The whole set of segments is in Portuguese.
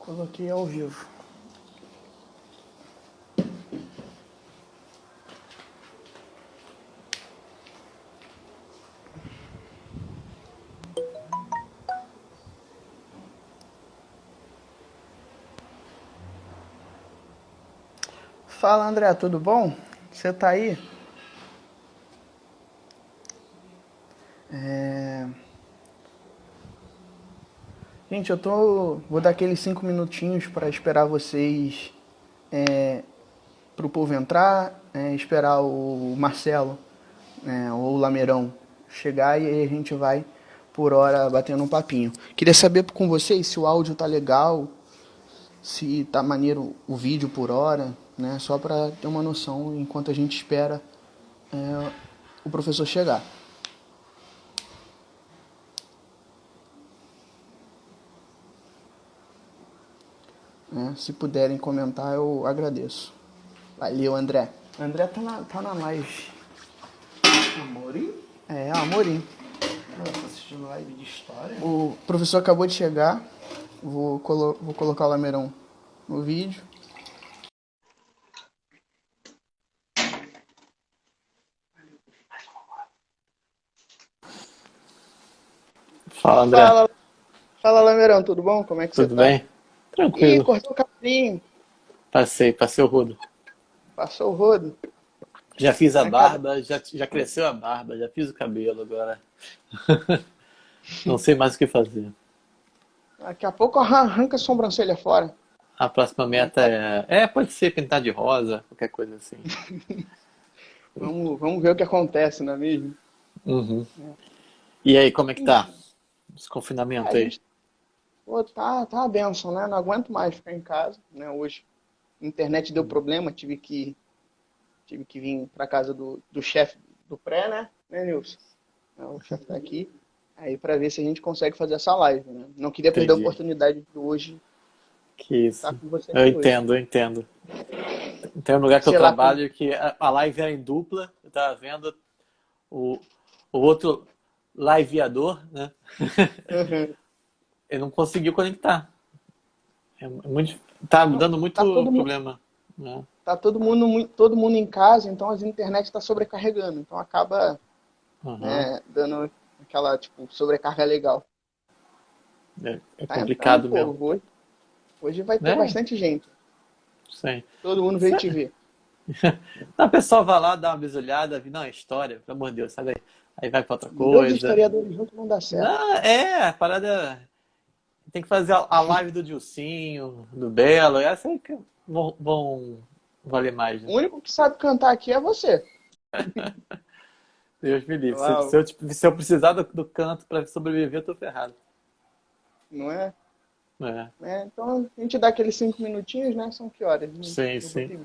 Coloquei ao vivo. Fala, André, tudo bom? Você tá aí? Gente, vou dar aqueles 5 minutinhos para esperar vocês pro povo entrar, esperar o Marcelo, ou o Lameirão chegar e aí a gente vai por hora batendo um papinho. Queria saber com vocês se o áudio tá legal, se tá maneiro o vídeo por hora, né? Só para ter uma noção enquanto a gente espera o professor chegar. Né? Se puderem comentar, eu agradeço. Valeu, André. André tá na live. Amorim? Amorim. Tá assistindo live de história? O professor acabou de chegar. Vou colocar o Lameirão no vídeo. Fala, André. Fala, Lameirão, tudo bom? Como é que você Tudo tá? bem? Ih, Tranquilo. cortou o cabelinho. Passei o rodo. Passou o rodo. Já fiz a Acaba... barba, já cresceu a barba, já fiz o cabelo agora. Não sei mais o que fazer. Daqui a pouco arranca a sobrancelha fora. A próxima meta pode ser pintar de rosa, qualquer coisa assim. Vamos ver o que acontece, não é mesmo? Uhum. E aí, como é que tá? Esse confinamento A aí? gente, pô, tá uma benção, né? Não aguento mais ficar em casa, né? Hoje a internet deu problema, tive que vir para casa do chefe do pré, né, Nilson? O chefe tá aqui. Aí para ver se a gente consegue fazer essa live, né? Não queria perder a Entendi. oportunidade de hoje Que estar isso. com você Eu aqui hoje. entendo. Tem um lugar que eu Sei lá como. trabalho que a live era em dupla, eu tava vendo o, o outro liveador, né? Uhum. Ele não conseguiu conectar. Tá Não, dando muito problema, né? tá todo mundo em casa, então a internet está sobrecarregando, então acaba, Aham. né, dando aquela tipo sobrecarga legal. É Tá entrando o complicado mesmo. povo hoje. Hoje vai ter Né? bastante gente. Sim. Todo mundo veio te ver. A pessoa vai lá, dá uma bisulhada, não, é história, pelo amor de Deus, sabe? Aí vai pra outra Dois coisa. historiadores juntos não dá certo. Não, a parada. Tem que fazer a live do Dilcinho, do Belo, essa aí que vão valer mais, né? O único que sabe cantar aqui é você. Deus me livre. Se, Uau, se eu, se eu precisar do canto pra sobreviver, eu tô ferrado. não é? É. Então a gente dá aqueles 5 minutinhos, né? São que horas? Eu Sim. botei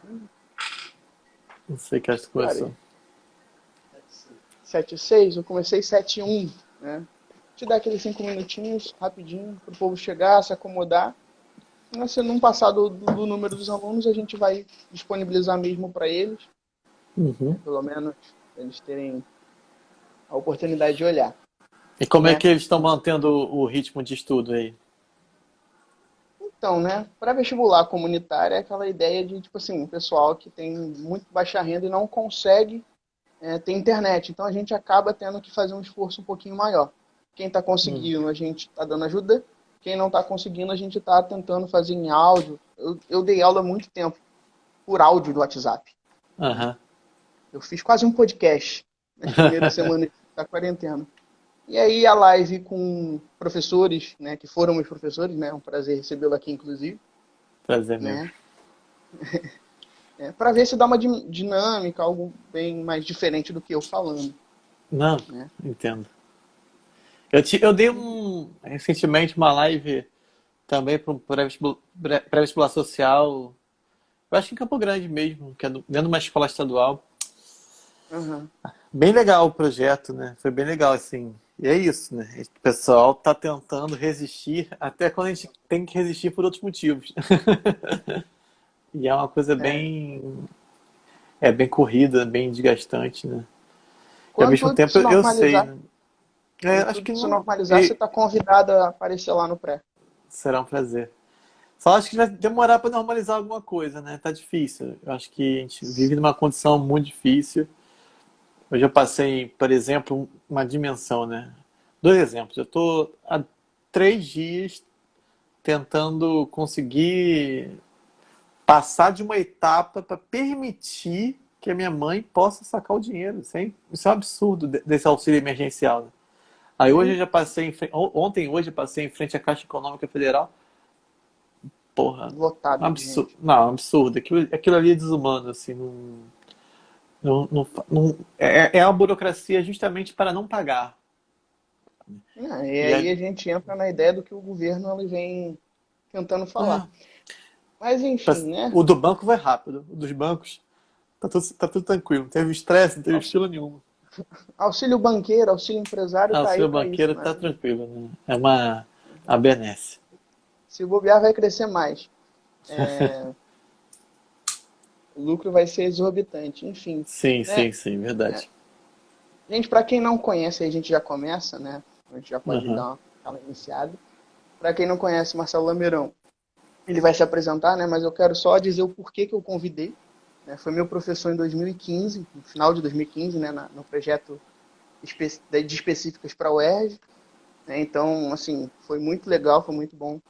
Não sei que acho que que horas? começou. 7h06, eu comecei 7h01, né? Te dar aqueles 5 minutinhos, rapidinho, para o povo chegar, se acomodar. Se não passar do número dos alunos, a gente vai disponibilizar mesmo para eles, né? Uhum. Pelo menos eles terem a oportunidade de olhar, E como é né? que eles estão mantendo o ritmo de estudo aí? Então, né, para vestibular comunitário é aquela ideia de, tipo assim, um pessoal que tem muito baixa renda e não consegue ter internet. Então a gente acaba tendo que fazer um esforço um pouquinho maior. Quem está Hum. conseguindo, a gente está dando ajuda. Quem não está conseguindo, a gente está tentando fazer em áudio. Eu dei aula há muito tempo por áudio do WhatsApp. Aham. Eu fiz quase um podcast nas primeiras semanas da quarentena. E aí a live com professores, né, que foram meus professores, né, é um prazer recebê-lo aqui, inclusive, Prazer mesmo. né, para ver se dá uma dinâmica, algo bem mais diferente do que eu falando, Não, né. entendo. Eu dei recentemente uma live também para um pré-vestibular social. Eu acho que em Campo Grande mesmo, que é dentro de uma escola estadual. Uhum. Bem legal o projeto, né? Foi bem legal, assim. E é isso, né? O pessoal tá tentando resistir, até quando a gente tem que resistir por outros motivos. E é uma coisa É. bem corrida, bem desgastante, né? E ao Quando mesmo tudo tempo se eu sei, normalizar, né? quando Acho tudo que se não. normalizar, você está convidado a aparecer lá no pré. Será um prazer. Só acho que vai demorar para normalizar alguma coisa, né? Tá difícil. Eu acho que a gente vive numa condição muito difícil. Hoje eu passei, por exemplo, uma dimensão, né? Dois exemplos. Eu estou há 3 dias tentando conseguir passar de uma etapa para permitir que a minha mãe possa sacar o dinheiro. Isso é um absurdo desse auxílio emergencial, né? Aí hoje eu já passei ontem, hoje eu passei em frente à Caixa Econômica Federal. Porra, Lotado de absurdo. gente. Não, absurdo. Aquilo ali é desumano, assim. É uma burocracia justamente para não pagar. E E aí aí, a gente entra na ideia do que o governo ele vem tentando falar. ah, Mas enfim, né? o do banco vai rápido. O dos bancos tá tudo tranquilo. Não teve estresse, não teve estilo nenhum. Auxílio banqueiro, auxílio empresário Ah, o tá aí seu para isso, banqueiro né? tá tranquilo, né? É a benesse. Se bobear, vai crescer mais. O lucro vai ser exorbitante. Enfim, Sim, né? sim, sim, verdade. Gente, para quem não conhece, aí a gente já começa, né? A gente já pode Aham. dar aquela iniciada. Para quem não conhece Marcelo Lameirão, ele vai se apresentar, né? Mas eu quero só dizer o porquê que eu convidei. Né? Foi meu professor em 2015, no final de 2015, né? No projeto de específicas para o UERJ. Né? Então, assim, foi muito legal, foi muito bom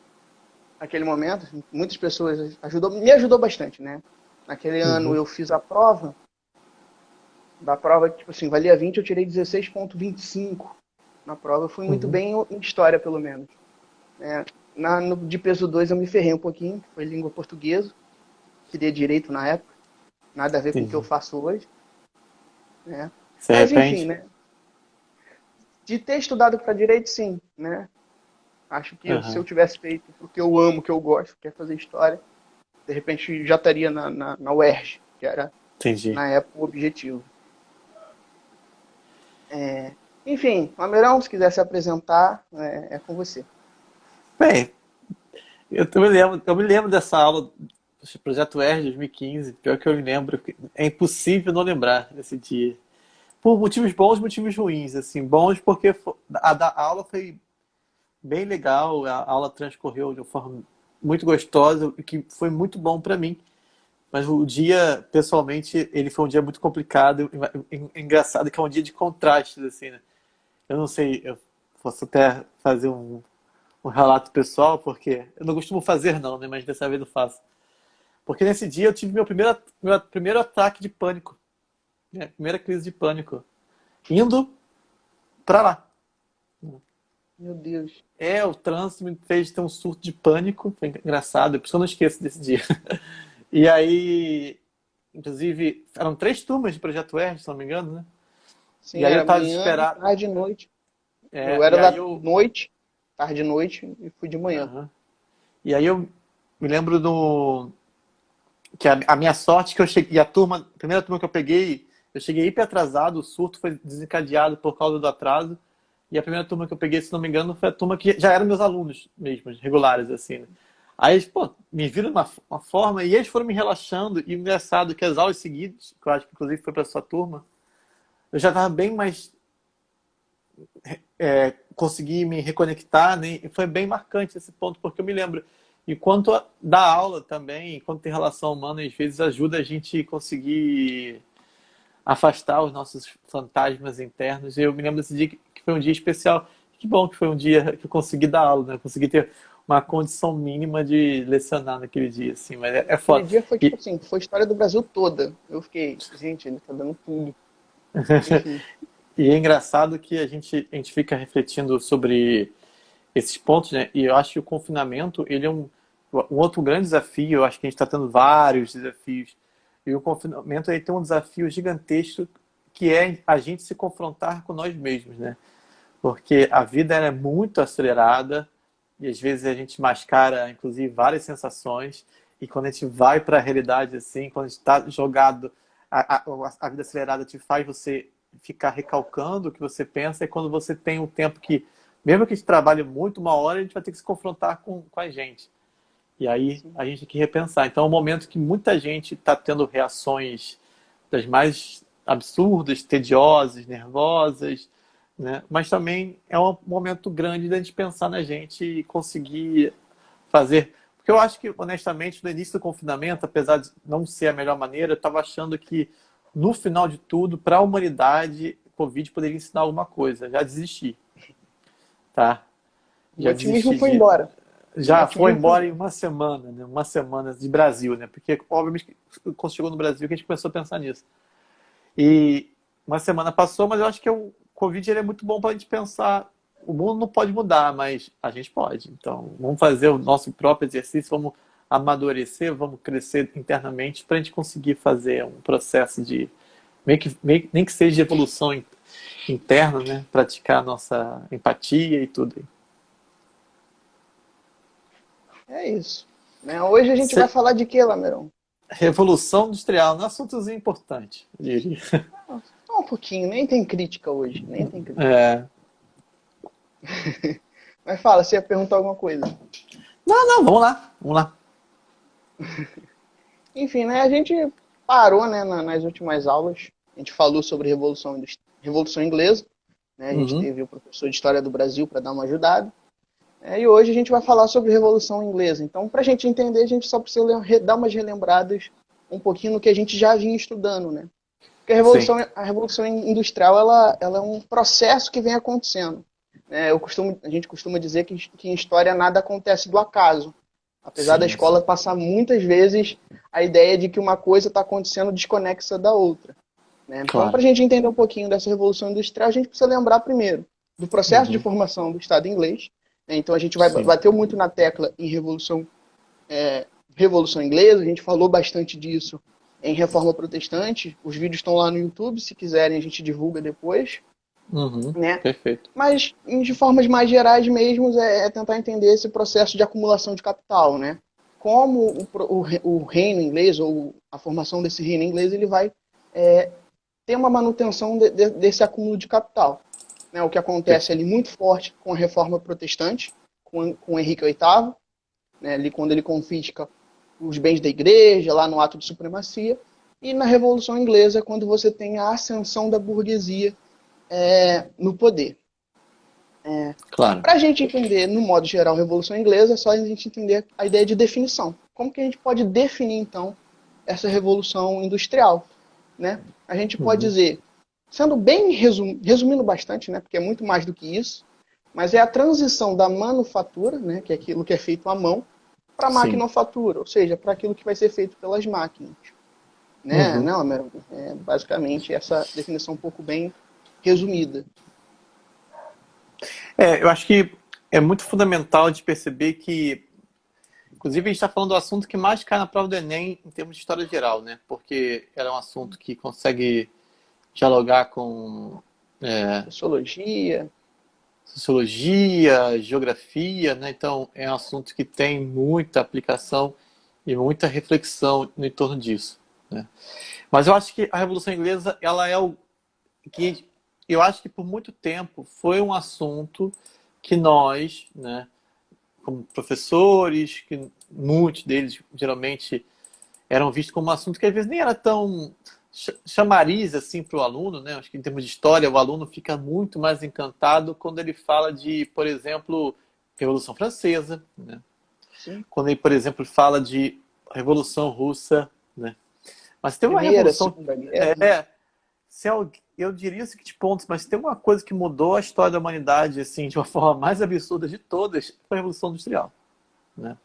naquele momento. Muitas pessoas me ajudou bastante, né? Naquele ano Uhum. eu fiz a prova. Da prova, tipo assim, valia 20, eu tirei 16,25 na prova. Eu fui muito Uhum. bem em história, pelo menos. Né? De peso 2 eu me ferrei um pouquinho, foi língua portuguesa. Queria direito na época, nada a ver com o que eu Entendi. faço hoje. Né? Se Mas enfim, arrepende? né? De ter estudado para direito, sim. Né? Acho que se eu Aham. tivesse feito porque eu amo, que eu gosto, que é fazer história, de repente já estaria na UERJ, que era Entendi. na época o objetivo. Enfim, Mameirão, se quiser se apresentar, é com você. Bem, eu me lembro dessa aula do Projeto R 2015. Pior que eu me lembro. É impossível não lembrar desse dia. Por motivos bons, motivos ruins. Assim, bons porque a aula foi bem legal, a aula transcorreu de uma forma muito gostosa, e que foi muito bom para mim. Mas o dia, pessoalmente, ele foi um dia muito complicado, engraçado que é um dia de contrastes, assim, né? Eu não sei, eu posso até fazer um relato pessoal, porque eu não costumo fazer não, né? Mas dessa vez eu faço. Porque nesse dia eu tive meu primeiro ataque de pânico, minha primeira crise de pânico, indo para lá. Meu Deus. O trânsito me fez ter um surto de pânico, foi engraçado, por isso eu não esqueço desse dia. E aí, inclusive, eram 3 turmas de Projeto R, se não me engano, né? Sim, E aí eu era tava manhã, desesperado. tarde e noite. Eu E era aí da eu. noite, tarde e noite, e fui de manhã. Aham. E aí eu me lembro que a minha sorte que eu cheguei. A primeira turma que eu peguei, eu cheguei hiper atrasado, o surto foi desencadeado por causa do atraso. E a primeira turma que eu peguei, se não me engano, foi a turma que já eram meus alunos mesmo, regulares, assim, né? Aí eles, pô, me viram de uma forma e eles foram me relaxando. E engraçado que as aulas seguidas, que eu acho que inclusive foi para sua turma, eu já estava bem mais. Consegui me reconectar, né? E foi bem marcante esse ponto, porque eu me lembro. E quanto da aula também, quanto tem relação humana, às vezes ajuda a gente conseguir afastar os nossos fantasmas internos. E eu me lembro desse dia que foi um dia especial. Que bom que foi um dia que eu consegui dar aula, né? Eu consegui ter uma condição mínima de lecionar naquele dia, assim, mas é Aquele foda. dia foi tipo E, assim, foi a história do Brasil toda. Eu fiquei, gente, ele tá dando tudo. Enfim, e é engraçado que a gente fica refletindo sobre esses pontos, né? E eu acho que o confinamento, ele é um outro grande desafio. Eu acho que a gente está tendo vários desafios. E o confinamento aí tem um desafio gigantesco que é a gente se confrontar com nós mesmos, né? Porque a vida ela é muito acelerada e às vezes a gente mascara, inclusive, várias sensações. E quando a gente vai para a realidade assim, quando a gente está jogado, a vida acelerada te faz você ficar recalcando o que você pensa. E quando você tem um tempo que, mesmo que a gente trabalhe muito, uma hora a gente vai ter que se confrontar com a gente. E aí sim. a gente tem que repensar. Então é um momento que muita gente está tendo reações das mais absurdas, tediosas, nervosas, né? Mas também é um momento grande da gente pensar na gente e conseguir fazer. Porque eu acho que, honestamente, no início do confinamento, apesar de não ser a melhor maneira, eu estava achando que, no final de tudo, para a humanidade, o Covid poderia ensinar alguma coisa. Já desisti, tá? O Já otimismo desisti foi de... embora. O Já foi otimismo foi embora embora. em uma semana, né? Uma semana de Brasil, né? Porque, obviamente, quando chegou no Brasil, que a gente começou a pensar nisso. E uma semana passou, mas eu acho que o Covid ele é muito bom para a gente pensar. O mundo não pode mudar, mas a gente pode. Então, vamos fazer o nosso próprio exercício, vamos amadurecer, vamos crescer internamente para a gente conseguir fazer um processo de, nem que seja de evolução interna, né? Praticar a nossa empatia e tudo. É isso. Né? Hoje a gente vai falar de quê, Lamerão? Revolução industrial, um assuntozinho importante, eu diria. Só um pouquinho, nem tem crítica hoje, nem tem crítica. É. Mas fala, você ia perguntar alguma coisa. Não, vamos lá, vamos lá. Enfim, né, a gente parou, né, nas últimas aulas, a gente falou sobre Revolução Inglesa, né, a gente Uhum. teve o professor de História do Brasil para dar uma ajudada, e hoje a gente vai falar sobre Revolução Inglesa. Então, para a gente entender, a gente só precisa dar umas relembradas um pouquinho no que a gente já vinha estudando, né? Porque Sim, a Revolução Industrial, ela é um processo que vem acontecendo. A gente costuma dizer que em história nada acontece do acaso. Apesar da sim, escola sim. passar muitas vezes a ideia de que uma coisa está acontecendo desconexa da outra. Né? Então, para Claro. a gente entender um pouquinho dessa Revolução Industrial, a gente precisa lembrar primeiro do processo de Uhum. formação do Estado inglês. Né? Então, a gente vai Sim. bater muito na tecla em Revolução Inglesa, a gente falou bastante disso em Reforma Protestante. Os vídeos estão lá no YouTube, se quiserem a gente divulga depois. Uhum. Né? Perfeito. Mas, de formas mais gerais mesmo, é tentar entender esse processo de acumulação de capital, né? Como o reino inglês, ou a formação desse reino inglês, ele vai ter uma manutenção desse acúmulo de capital. Né? O que acontece Perfeito. ali muito forte com a Reforma Protestante, com Henrique VIII, né? Ali quando ele confisca os bens da igreja, lá no ato de supremacia, e na Revolução Inglesa, quando você tem a ascensão da burguesia no poder. Claro. Para a gente entender, no modo geral, a Revolução Inglesa, é só a gente entender a ideia de definição. Como que a gente pode definir, então, essa Revolução Industrial? Né? A gente pode Uhum. dizer, sendo bem resumindo bastante, né, porque é muito mais do que isso, mas é a transição da manufatura, né, que é aquilo que é feito à mão, para a Sim. maquinofatura, ou seja, para aquilo que vai ser feito pelas máquinas. Né? Uhum. Não, basicamente essa definição um pouco bem resumida. Eu acho que é muito fundamental de perceber que, inclusive, a gente está falando do assunto que mais cai na prova do Enem em termos de história geral, né? Porque era um assunto que consegue dialogar com Sociologia, sociologia, geografia, né? Então, é um assunto que tem muita aplicação e muita reflexão no entorno disso, né? Mas eu acho que a Revolução Inglesa, ela é o que eu acho que por muito tempo foi um assunto que nós, né, como professores, que muitos deles geralmente eram vistos como um assunto que às vezes nem era tão chamariz assim para o aluno, né? Acho que em termos de história o aluno fica muito mais encantado quando ele fala de, por exemplo, Revolução Francesa, né? sim. Quando ele, por exemplo, fala de Revolução Russa, né? Mas tem uma Primeira, revolução, Segunda Guerra. é, eu diria o seguinte pontos, mas tem uma coisa que mudou a história da humanidade assim de uma forma mais absurda de todas, foi a Revolução Industrial, né?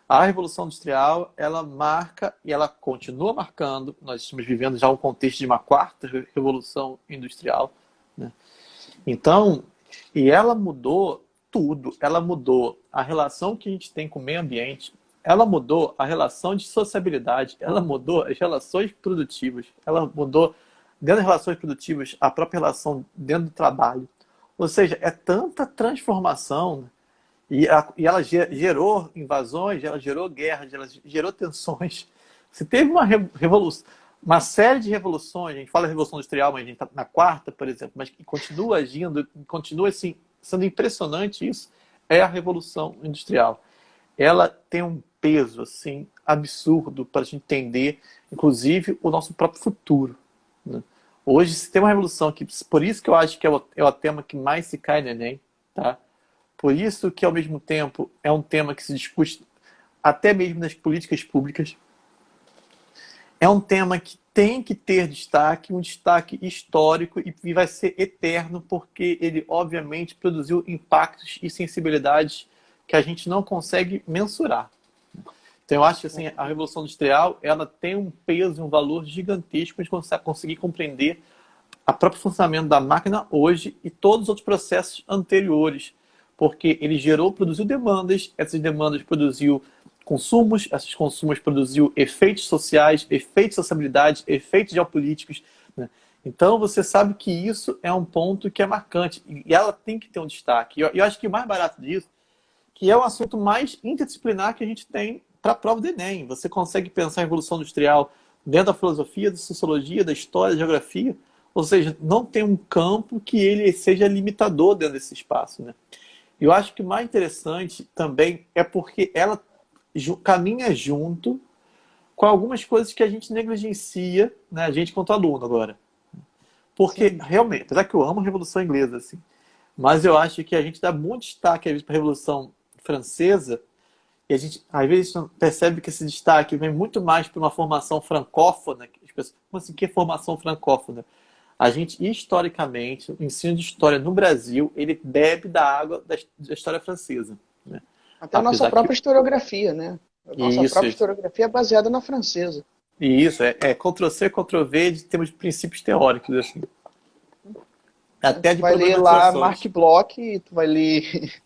A Revolução Industrial, ela marca e ela continua marcando. Nós estamos vivendo já um contexto de uma quarta Revolução Industrial, né? Então, e ela mudou tudo. Ela mudou a relação que a gente tem com o meio ambiente, ela mudou a relação de sociabilidade, ela mudou as relações produtivas, ela mudou, dentro das relações produtivas, a própria relação dentro do trabalho. Ou seja, é tanta transformação, né? E ela gerou invasões, ela gerou guerras, ela gerou tensões. Se teve uma revolução, uma série de revoluções, a gente fala Revolução Industrial, mas a gente está na quarta, por exemplo, mas que continua agindo, continua assim, sendo impressionante isso, é a Revolução Industrial. Ela tem um peso assim absurdo para a gente entender, inclusive, o nosso próprio futuro, né? Hoje, se tem uma revolução que, por isso que eu acho que é o tema que mais se cai no Enem, tá? Por isso que, ao mesmo tempo, é um tema que se discute até mesmo nas políticas públicas. É um tema que tem que ter destaque, um destaque histórico e vai ser eterno, porque ele, obviamente, produziu impactos e sensibilidades que a gente não consegue mensurar. Então, eu acho que assim, a Revolução Industrial ela tem um peso e um valor gigantesco de conseguir compreender o próprio funcionamento da máquina hoje e todos os outros processos anteriores, porque ele produziu demandas, essas demandas produziu consumos, esses consumos produziu efeitos sociais, efeitos de sociabilidade, efeitos geopolíticos, né? Então você sabe que isso é um ponto que é marcante e ela tem que ter um destaque. Eu acho que o mais barato disso, que é o assunto mais interdisciplinar que a gente tem para a prova do Enem. Você consegue pensar em Revolução Industrial dentro da filosofia, da sociologia, da história, da geografia, ou seja, não tem um campo que ele seja limitador dentro desse espaço, né? Eu acho que o mais interessante também é porque ela caminha junto com algumas coisas que a gente negligencia, né, a gente quanto aluno agora. Porque, realmente, apesar que eu amo a Revolução Inglesa, assim, mas eu acho que a gente dá muito destaque, às vezes, para a Revolução Francesa, e a gente, às vezes, percebe que esse destaque vem muito mais para uma formação francófona. Como assim, que é formação francófona? A gente, historicamente, o ensino de história no Brasil, ele bebe da água da história francesa, né? Até a nossa própria historiografia, né? A nossa própria historiografia é baseada na francesa. Isso, é Ctrl-C, Ctrl-V de termos de princípios teóricos, assim. Até tu de vai ler lá Marc Bloch, tu vai ler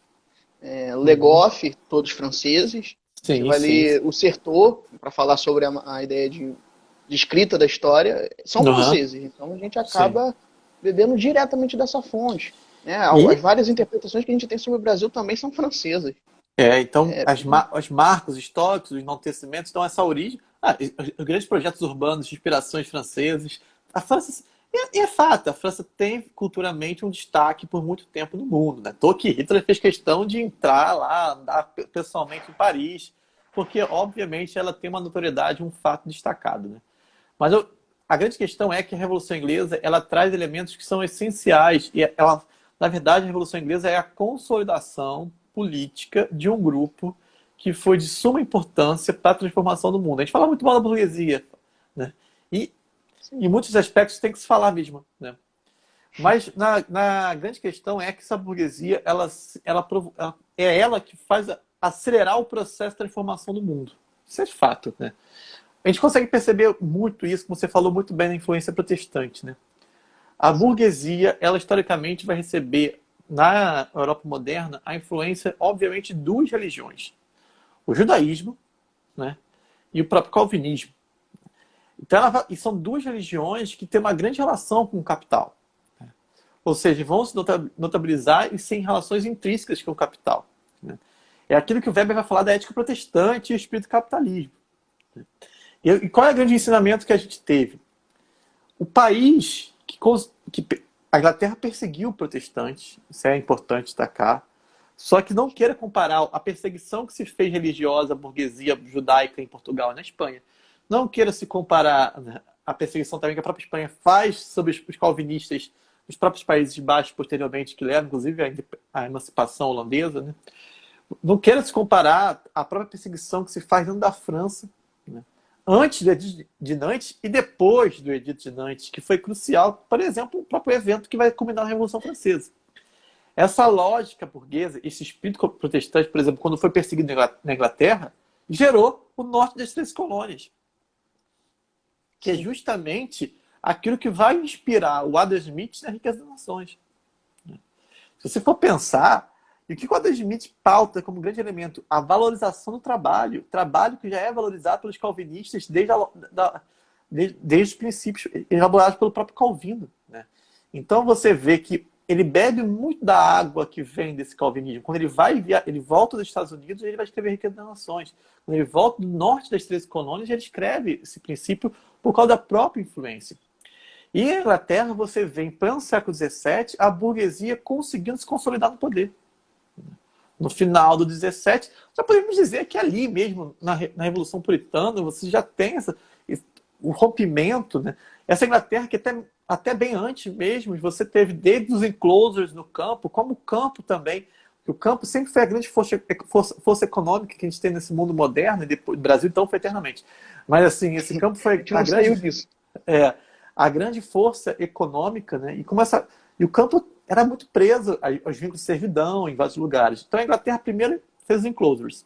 Le Goff, todos franceses. Sim, tu vai ler o Certeau, para falar sobre a ideia de escrita da história, são franceses. Então a gente acaba bebendo diretamente dessa fonte, né? As várias interpretações que a gente tem sobre o Brasil também são francesas. Então, os marcos históricos, os enaltecimentos, então essa origem, os grandes projetos urbanos de inspirações francesas. A França, é fato, a França tem culturalmente um destaque por muito tempo no mundo, né? Que Hitler fez questão de entrar lá, andar pessoalmente em Paris, porque, obviamente, ela tem uma notoriedade, um fato destacado, né? Mas a grande questão é que a Revolução Inglesa ela traz elementos que são essenciais. E ela, na verdade, a Revolução Inglesa é a consolidação política de um grupo que foi de suma importância para a transformação do mundo. A gente fala muito mal da burguesia, né? E em muitos aspectos tem que se falar mesmo, né? Mas na grande questão é que essa burguesia é ela que faz acelerar o processo de transformação do mundo. Isso é fato, né? A gente consegue perceber muito isso, como você falou muito bem, na influência protestante, né? A burguesia, ela historicamente vai receber, na Europa moderna, a influência, obviamente, de duas religiões. O judaísmo, né? E o próprio calvinismo. Então, e são duas religiões que têm uma grande relação com o capital, né? Ou seja, vão se notabilizar e sem relações intrínsecas com o capital, né? É aquilo que o Weber vai falar da ética protestante e o espírito do capitalismo, né? E qual é o grande ensinamento que a gente teve? O país que a Inglaterra perseguiu protestantes, isso é importante destacar, só que não queira comparar a perseguição que se fez religiosa à burguesia judaica em Portugal e na Espanha. Não queira se comparar, né, a perseguição também que a própria Espanha faz sobre os calvinistas nos próprios Países Baixos posteriormente, que levam, inclusive, à emancipação holandesa, né? Não queira se comparar à própria perseguição que se faz dentro da França, né, antes do Edito de Nantes e depois do Edito de Nantes, que foi crucial, por exemplo, o próprio evento que vai culminar na Revolução Francesa. Essa lógica burguesa, esse espírito protestante, por exemplo, quando foi perseguido na Inglaterra, gerou o norte das 13 colônias, que é justamente aquilo que vai inspirar o Adam Smith na Riqueza das Nações. Se você for pensar, e o que o Adam Smith pauta como grande elemento? A valorização do trabalho que já é valorizado pelos calvinistas desde os princípios elaborados pelo próprio Calvino, né? Então você vê que ele bebe muito da água que vem desse calvinismo. Quando ele volta dos Estados Unidos, ele vai escrever Riqueza das Nações. Quando ele volta do norte das 13 colônias, ele escreve esse princípio por causa da própria influência. E na Inglaterra, você vê, em pleno século XVII, a burguesia conseguindo se consolidar no poder. No final do 17, já podemos dizer que ali mesmo, na Revolução Puritana, você já tem o rompimento, né? Essa Inglaterra que até bem antes mesmo, você teve desde os enclosures no campo, como o campo também. que o campo sempre foi a grande força econômica que a gente tem nesse mundo moderno, e depois, o Brasil então foi eternamente. Mas assim, esse campo A foi gente não saiu disso. a grande força econômica, né? E o campo era muito preso aos vínculos de servidão em vários lugares. Então a Inglaterra primeiro fez os enclosures.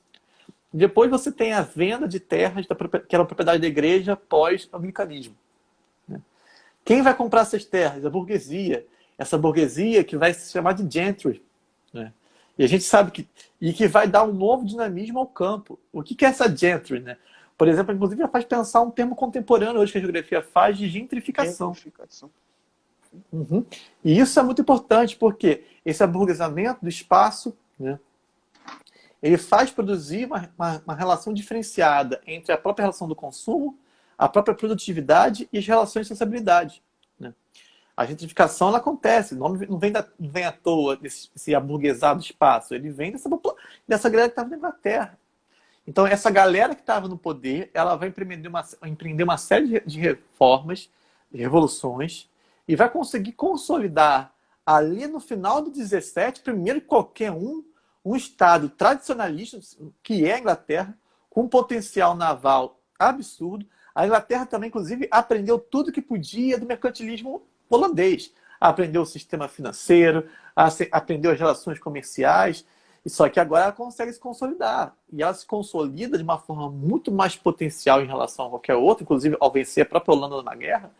Depois você tem a venda de terras que era propriedade da igreja pós-anglicanismo. Quem vai comprar essas terras? A burguesia. Essa burguesia que vai se chamar de gentry. Né? E a gente sabe que vai dar um novo dinamismo ao campo. O que é essa gentry? Né? Por exemplo, inclusive, já faz pensar um termo contemporâneo hoje que a geografia faz de gentrificação. Uhum. E isso é muito importante porque esse aburguesamento do espaço, né, ele faz produzir uma relação diferenciada entre a própria relação do consumo, a própria produtividade e as relações de sociabilidade. Né? A gentrificação ela acontece, não vem à toa esse aburguesado espaço, ele vem dessa galera que estava na Inglaterra. Então, essa galera que estava no poder, ela vai empreender uma série de reformas, de revoluções, e vai conseguir consolidar ali no final do 17, primeiro que qualquer um Estado tradicionalista, que é a Inglaterra, com um potencial naval absurdo. A Inglaterra também, inclusive, aprendeu tudo que podia do mercantilismo holandês. Aprendeu o sistema financeiro, aprendeu as relações comerciais, só que agora ela consegue se consolidar. E ela se consolida de uma forma muito mais potencial em relação a qualquer outra, inclusive ao vencer a própria Holanda numa guerra,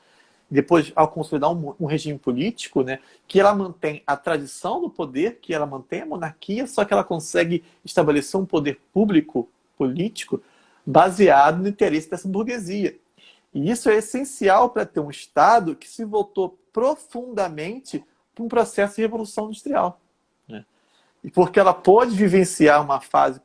depois ao consolidar um regime político, né, que ela mantém a tradição do poder, que ela mantém a monarquia, só que ela consegue estabelecer um poder público, político, baseado no interesse dessa burguesia. E isso é essencial para ter um Estado que se voltou profundamente para um processo de revolução industrial. Né? E porque ela pôde vivenciar uma fase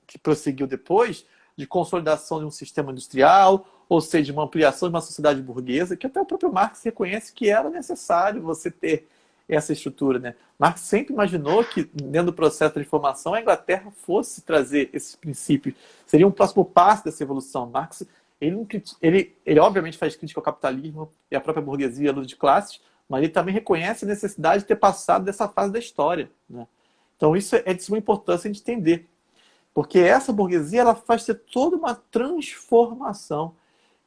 que prosseguiu depois de consolidação de um sistema industrial, ou seja, uma ampliação de uma sociedade burguesa, que até o próprio Marx reconhece que era necessário você ter essa estrutura. Né? Marx sempre imaginou que, dentro do processo de transformação, a Inglaterra fosse trazer esses princípios. Seria um próximo passo dessa evolução. Marx, ele obviamente faz crítica ao capitalismo e à própria burguesia, a luta de classes, mas ele também reconhece a necessidade de ter passado dessa fase da história. Né? Então isso é de suma importância de entender. Porque essa burguesia ela faz ter toda uma transformação.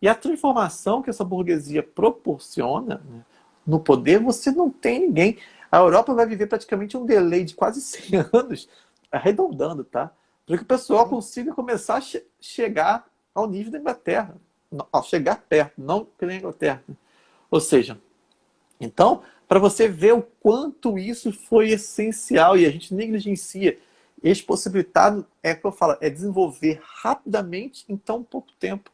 E a transformação que essa burguesia proporciona, né, no poder, você não tem ninguém. A Europa vai viver praticamente um delay de quase 100 anos, arredondando, tá? Para que o pessoal consiga começar a chegar ao nível da Inglaterra. Ao chegar perto, não pela Inglaterra. Ou seja, então, para você ver o quanto isso foi essencial e a gente negligencia, esse possibilitado é que eu falo, é desenvolver rapidamente em tão pouco tempo.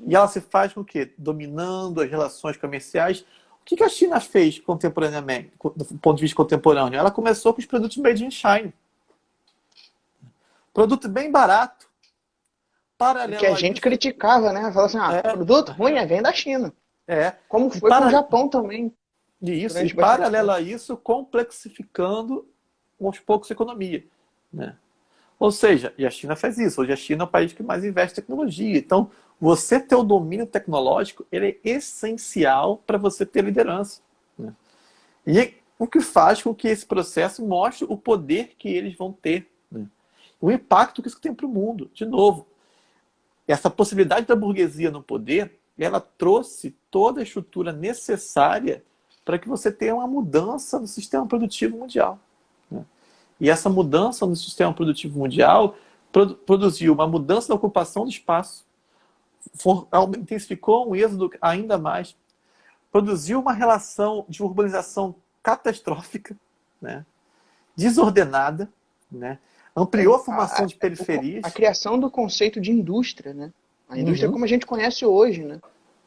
E ela se faz com o quê? Dominando as relações comerciais. O que a China fez contemporaneamente, do ponto de vista contemporâneo? Ela começou com os produtos made in China. Produto bem barato. Paralelo que a gente criticava, né? Falava assim, produto ruim vem da China. Como foi com o Japão também. Isso, e paralelo a isso, complexificando aos poucos a economia. Né? Ou seja, e a China faz isso. Hoje a China é o país que mais investe em tecnologia. Então, você ter o domínio tecnológico, ele é essencial para você ter liderança. Né? E o que faz com que esse processo mostre o poder que eles vão ter. Né? O impacto que isso tem para o mundo. De novo, essa possibilidade da burguesia no poder, ela trouxe toda a estrutura necessária para que você tenha uma mudança no sistema produtivo mundial. Né? E essa mudança no sistema produtivo mundial produziu uma mudança na ocupação do espaço, intensificou um êxodo ainda mais, produziu uma relação de urbanização catastrófica, né? Desordenada, né? Ampliou a formação de periferias. A criação do conceito de indústria, né? A indústria como a gente conhece hoje, né?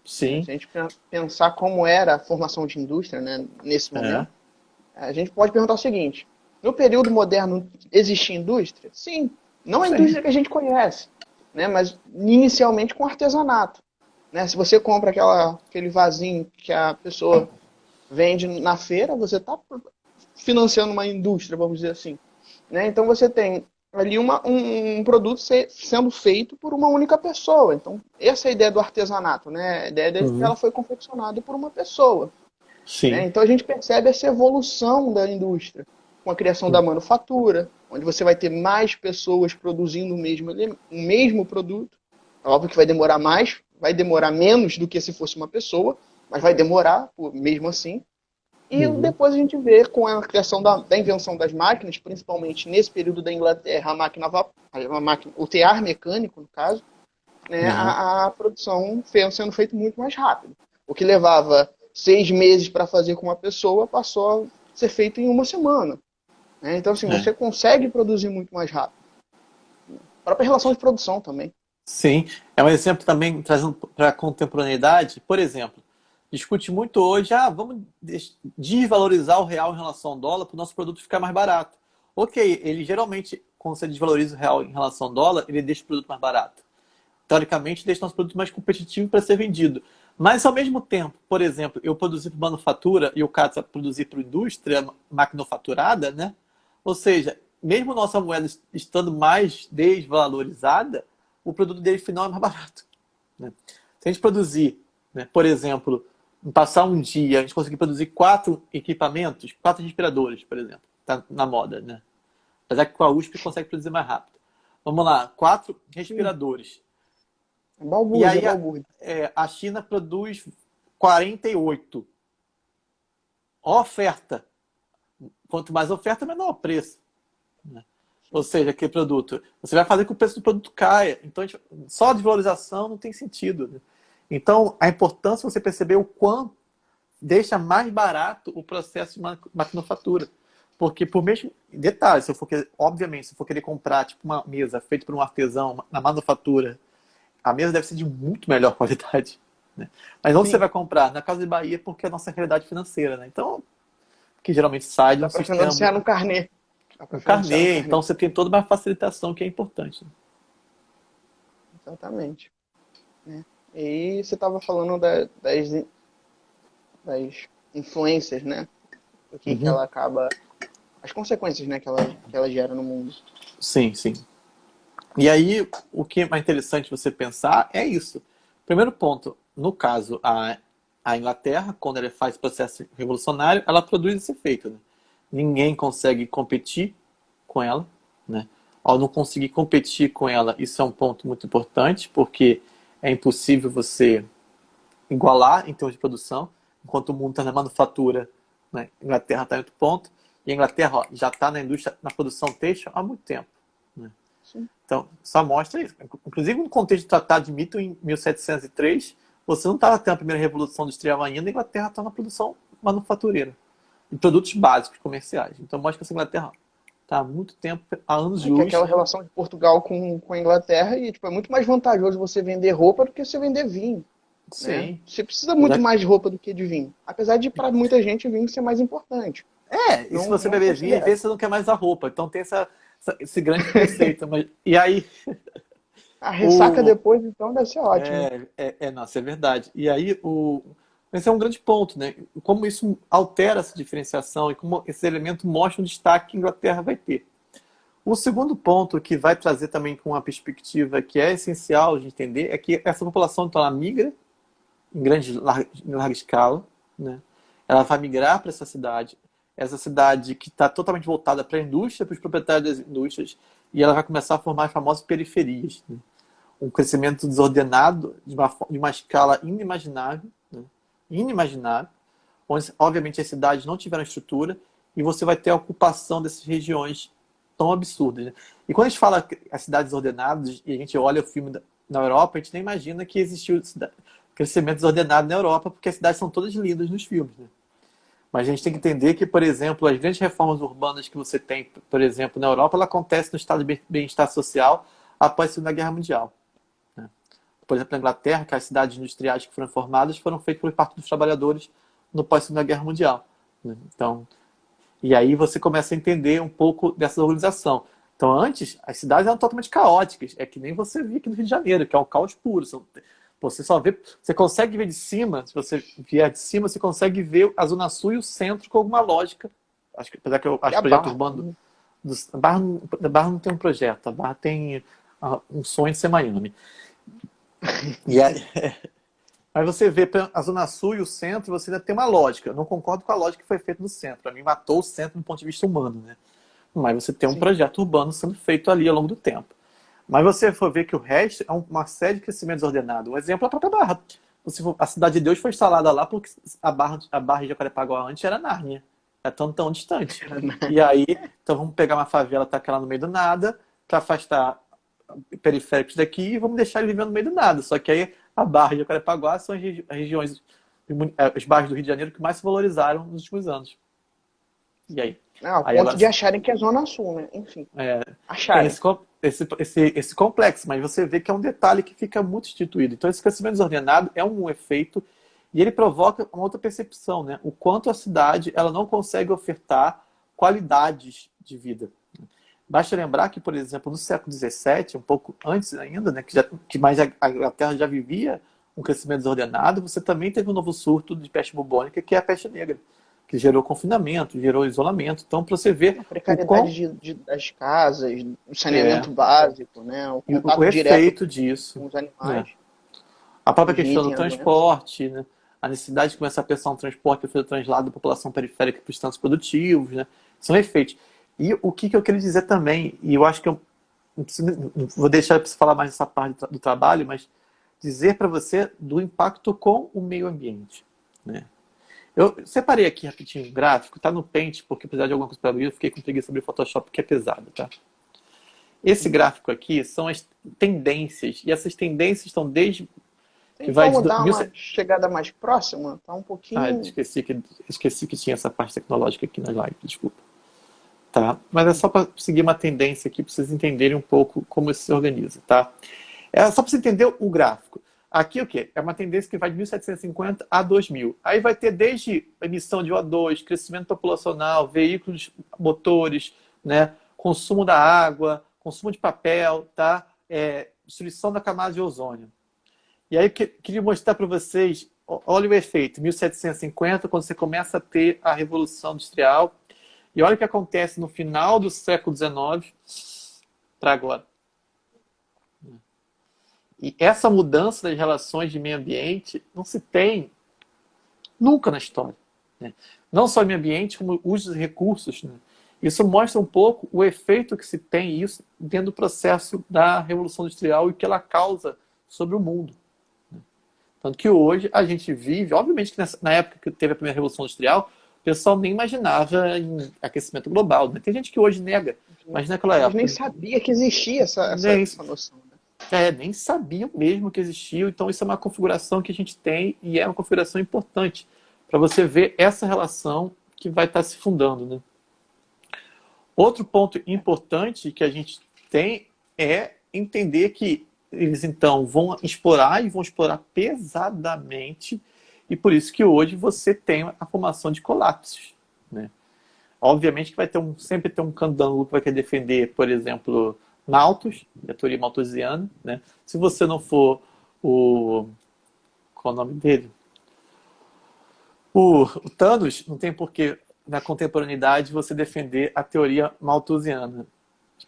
Sim. Se a gente pensar como era a formação de indústria, né, nesse momento, a gente pode perguntar o seguinte: no período moderno existia indústria? Sim. Não a indústria que a gente conhece, né, mas inicialmente com artesanato. Né? Se você compra aquele vasinho que a pessoa vende na feira, você está financiando uma indústria, vamos dizer assim. Né? Então você tem ali um produto sendo feito por uma única pessoa. Então, essa é a ideia do artesanato, né? A ideia de que ela foi confeccionada por uma pessoa. Sim. Né? Então a gente percebe essa evolução da indústria. com a criação da manufatura, onde você vai ter mais pessoas produzindo o mesmo produto. É óbvio que vai demorar mais, vai demorar menos do que se fosse uma pessoa, mas vai demorar mesmo assim. E depois a gente vê com a criação da invenção das máquinas, principalmente nesse período da Inglaterra, o tear mecânico, no caso, né, a produção sendo feita muito mais rápido. O que levava 6 meses para fazer com uma pessoa passou a ser feito em uma semana. Né? Então, assim, você consegue produzir muito mais rápido. A própria relação de produção também. Sim, é um exemplo também, trazendo para a contemporaneidade, por exemplo, discute muito hoje, vamos desvalorizar o real em relação ao dólar para o nosso produto ficar mais barato. Ok, ele geralmente, quando você desvaloriza o real em relação ao dólar, ele deixa o produto mais barato. Teoricamente, deixa o nosso produto mais competitivo para ser vendido. Mas, ao mesmo tempo, por exemplo, eu produzir para manufatura e o cara produzir para indústria maquinofaturada, né? Ou seja, mesmo nossa moeda estando mais desvalorizada, o produto dele final é mais barato. Né? Se a gente produzir, né, por exemplo, passar um dia, a gente conseguir produzir 4 equipamentos, 4 respiradores, por exemplo, tá na moda, né? Apesar que com a USP consegue produzir mais rápido. Vamos lá, 4 respiradores. Balbúrdia, E aí balbúrdia. a China produz 48. Oferta. Quanto mais oferta, menor o preço. Né? Ou seja, aquele produto, você vai fazer com que o preço do produto caia. Então, só a desvalorização não tem sentido. Né? Então, a importância de você perceber o quanto deixa mais barato o processo de maquinofatura. Porque, por mesmo detalhe, obviamente, se eu for querer comprar tipo, uma mesa feita por um artesão na manufatura, a mesa deve ser de muito melhor qualidade. Né? Mas onde você vai comprar? Na Casa de Bahia, porque é a nossa realidade financeira. Né? Então, que geralmente sai de um sistema... financiar no carnê. No carnê, então você tem toda uma facilitação que é importante. Exatamente. Né? E você estava falando das influências, né? O que ela acaba... As consequências, né, que ela gera no mundo. Sim, sim. E aí, o que é mais interessante você pensar é isso. Primeiro ponto, no caso, a Inglaterra, quando ela faz processo revolucionário, ela produz esse efeito. Né? Ninguém consegue competir com ela. Né? Ao não conseguir competir com ela, isso é um ponto muito importante, porque é impossível você igualar em termos de produção, enquanto o mundo está na manufatura, né? A Inglaterra está em outro ponto, e a Inglaterra já está na indústria, na produção têxtil há muito tempo. Né? Então, só mostra isso. Inclusive, no contexto do Tratado de Mito, em 1703, você não estava tendo a primeira revolução industrial ainda, a Inglaterra está na produção manufatureira, de produtos básicos comerciais. Então, mostra que essa Inglaterra está há muito tempo, há anos-luz. É aquela relação de Portugal com a Inglaterra, e tipo, é muito mais vantajoso você vender roupa do que você vender vinho. Sim. Né? Você precisa muito mais de roupa do que de vinho. Apesar de, para muita gente, o vinho ser mais importante. E se você beber vinho, às vezes você não quer mais a roupa. Então tem esse grande conceito. E aí... A ressaca depois, então, deve ser ótimo. Nossa, é verdade. E aí, esse é um grande ponto, né? Como isso altera essa diferenciação e como esse elemento mostra um destaque que a Inglaterra vai ter. O segundo ponto que vai trazer também com uma perspectiva que é essencial de entender é que essa população, então, ela migra em larga escala, né? Ela vai migrar para essa cidade que está totalmente voltada para a indústria, para os proprietários das indústrias, e ela vai começar a formar as famosas periferias. Né? Um crescimento desordenado de uma escala inimaginável, né? Inimaginável, onde, obviamente, as cidades não tiveram estrutura e você vai ter a ocupação dessas regiões tão absurdas. Né? E quando a gente fala as cidades desordenadas e a gente olha o filme na Europa, a gente nem imagina que existiu crescimento desordenado na Europa, porque as cidades são todas lindas nos filmes. Né? Mas a gente tem que entender que, por exemplo, as grandes reformas urbanas que você tem, por exemplo, na Europa, ela acontece no estado de bem-estar social após a Segunda Guerra Mundial. Né? Por exemplo, na Inglaterra, que as cidades industriais que foram formadas foram feitas por parte dos trabalhadores no pós-Segunda Guerra Mundial. Né? Então, e aí você começa a entender um pouco dessa organização. Então, antes, as cidades eram totalmente caóticas. É que nem você via aqui no Rio de Janeiro, que é um caos puro. Você só vê, você consegue ver de cima, se você vier de cima, você consegue ver a Zona Sul e o centro com alguma lógica. Apesar que eu acho que o projeto urbano... A Barra não tem um projeto, a Barra tem um sonho de ser Miami. Mas você vê a Zona Sul e o centro, você ainda tem uma lógica. Eu não concordo com a lógica que foi feita no centro. Para mim, matou o centro do ponto de vista humano, né? Mas você tem um Sim. projeto urbano sendo feito ali ao longo do tempo. Mas você for ver que o resto é uma série de crescimento desordenado. Um exemplo é a própria Barra. A Cidade de Deus foi instalada lá porque a Barra de Jacarepaguá antes era Nárnia. É tão distante. E aí, então vamos pegar uma favela, tacar lá no meio do nada, para afastar periféricos daqui e vamos deixar ele vivendo no meio do nada. Só que aí a Barra de Jacarepaguá são as regiões, os bairros do Rio de Janeiro que mais se valorizaram nos últimos anos. E aí? Ao Aí ponto agora, de acharem que é Zona Sul, né? Enfim, tem acharem. esse complexo, mas você vê que é um detalhe que fica muito instituído. Então, esse crescimento desordenado é um efeito e ele provoca uma outra percepção, né? O quanto a cidade ela não consegue ofertar qualidades de vida. Basta lembrar que, por exemplo, no século XVII, um pouco antes ainda, né, que mais a Inglaterra já vivia um crescimento desordenado, você também teve um novo surto de peste bubônica, que é a peste negra, que gerou confinamento, gerou isolamento. Então, para você ver A precariedade das casas, o saneamento é, básico, né? O e contato o direto efeito disso, com os né? animais, A própria questão do transmitem a doença. transporte, né? A necessidade de começar a pensar um transporte para fazer o translado da população periférica para os centros produtivos, né? São efeitos. E o que eu queria dizer também, e eu acho que eu não vou deixar para você falar mais dessa parte do trabalho, mas dizer para você do impacto com o meio ambiente, né? Eu separei aqui rapidinho um gráfico, tá no Paint, porque precisar de alguma coisa para abrir, eu fiquei com preguiça sobre o Photoshop, porque é pesado, tá? Esse gráfico aqui são as tendências, e essas tendências estão desde que Tem vai de como dar 1700. uma chegada mais próxima? Tá um pouquinho. Esqueci que tinha essa parte tecnológica aqui na live, desculpa. Tá? Mas é só para seguir uma tendência aqui, para vocês entenderem um pouco como isso se organiza, tá? É só para você entender o gráfico. Aqui o quê? É uma tendência que vai de 1750 a 2000. Aí vai ter desde emissão de O2, crescimento populacional, veículos motores, né? Consumo da água, consumo de papel, tá? Destruição da camada de ozônio. E aí eu queria mostrar para vocês, olha o efeito, 1750, quando você começa a ter a Revolução Industrial, e olha o que acontece no final do século XIX para agora. E essa mudança das relações de meio ambiente não se tem nunca na história, né? Não só o meio ambiente, como o uso dos recursos, né? Isso mostra um pouco o efeito que se tem isso dentro do processo da Revolução Industrial e o que ela causa sobre o mundo. Tanto que hoje a gente vive, obviamente que na época que teve a primeira Revolução Industrial, o pessoal nem imaginava em aquecimento global, né? Tem gente que hoje nega, mas naquela Eles época nem sabia que existia essa nem, noção, né? nem sabiam mesmo que existia. Então isso é uma configuração que a gente tem e é uma configuração importante para você ver essa relação que vai estar se fundando, né? Outro ponto importante que a gente tem é entender que eles então vão explorar e vão explorar pesadamente, e por isso que hoje você tem a formação de colapsos, né? Obviamente que vai ter sempre ter um candango que vai querer defender, por exemplo, Malthus, a teoria malthusiana, né? Se você não for qual é o nome dele? O Thanos, não tem porquê na contemporaneidade você defender a teoria malthusiana.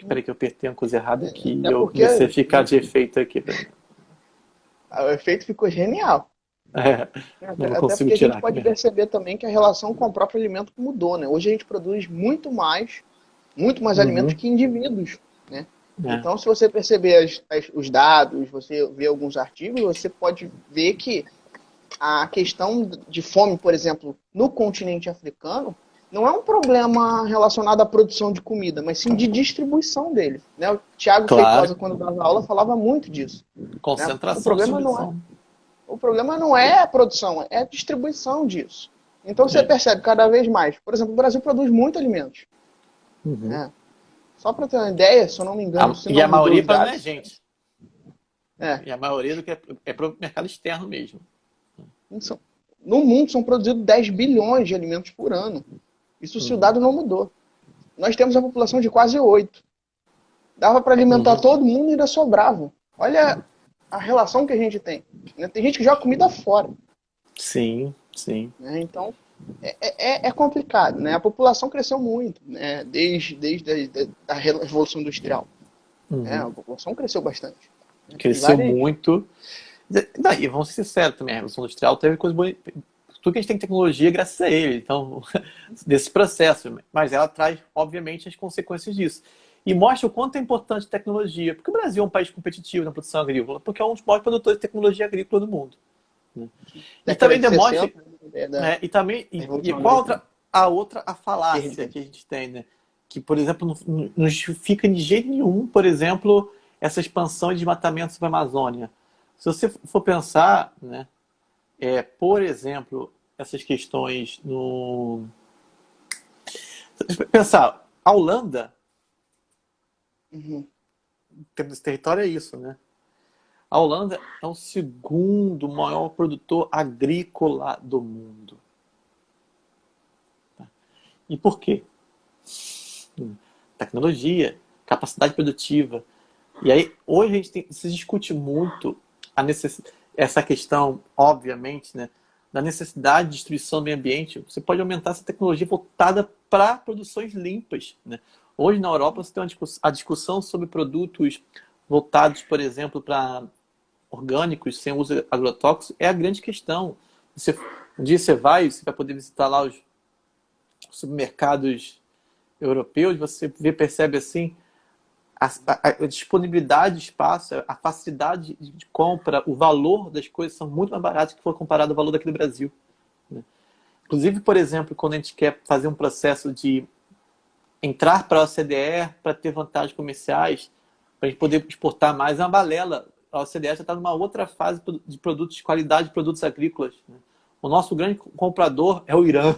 Peraí que eu apertei uma coisa errada aqui e eu porque comecei a ficar de efeito aqui. o efeito ficou genial. Não Até consigo porque a tirar gente pode aqui. perceber também que a relação com o próprio alimento mudou, né? Hoje a gente produz muito mais alimentos que indivíduos, né? Então, se você perceber os dados, você vê alguns artigos, você pode ver que a questão de fome, por exemplo, no continente africano, não é um problema relacionado à produção de comida, mas sim de distribuição dele, né? O Tiago Feitosa, quando dava aula, falava muito disso. Concentração, né? O problema não é a produção, é a distribuição disso. Então você percebe cada vez mais. Por exemplo, o Brasil produz muito alimentos. Né? Só para ter uma ideia, se eu não me engano... E a maioria para não é gente. E a maioria do que é para o mercado externo mesmo. No mundo são produzidos 10 bilhões de alimentos por ano. Isso se o dado não mudou. Nós temos a população de quase 8. Dava para alimentar todo mundo e ainda sobrava. Olha a relação que a gente tem. Tem gente que joga comida fora. Sim, sim. Então, é complicado. Né? A população cresceu muito, né? desde a Revolução Industrial. A população cresceu bastante. Cresceu muito. Não, e vamos ser sinceros também, a Revolução Industrial teve coisas boas. Tudo que a gente tem tecnologia é graças a ele, então, desse processo. Mas ela traz, obviamente, as consequências disso. E mostra o quanto é importante a tecnologia. Porque o Brasil é um país competitivo na produção agrícola, porque é um dos maiores produtores de tecnologia agrícola do mundo. Né? E Década também de demonstra. 60, ideia E também. E Revolução qual Agrícola. a falácia que a gente tem, né? Que, por exemplo, não justifica de jeito nenhum, por exemplo, essa expansão de desmatamento sobre a Amazônia. Se você for pensar, né, por exemplo, essas questões no. Pensar, a Holanda, Uhum. tendo esse território, é isso, né? A Holanda é o segundo maior produtor agrícola do mundo. E por quê? Tecnologia, capacidade produtiva. E aí, hoje a gente se discute muito essa questão, obviamente, né, da necessidade de destruição do meio ambiente. Você pode aumentar essa tecnologia voltada para produções limpas. Né? Hoje, na Europa, você tem a discussão sobre produtos voltados, por exemplo, para orgânicos, sem uso agrotóxico, é a grande questão. Um dia você vai poder visitar lá os supermercados europeus, você percebe assim a disponibilidade de espaço, a facilidade de compra, o valor das coisas são muito mais baratos que for comparado ao valor daqui do Brasil. Né? Inclusive, por exemplo, quando a gente quer fazer um processo de entrar para a OCDE para ter vantagens comerciais, para a gente poder exportar mais, é uma balela. A OCDE já está numa outra fase de produtos de qualidade de produtos agrícolas. Né? O nosso grande comprador é o Irã.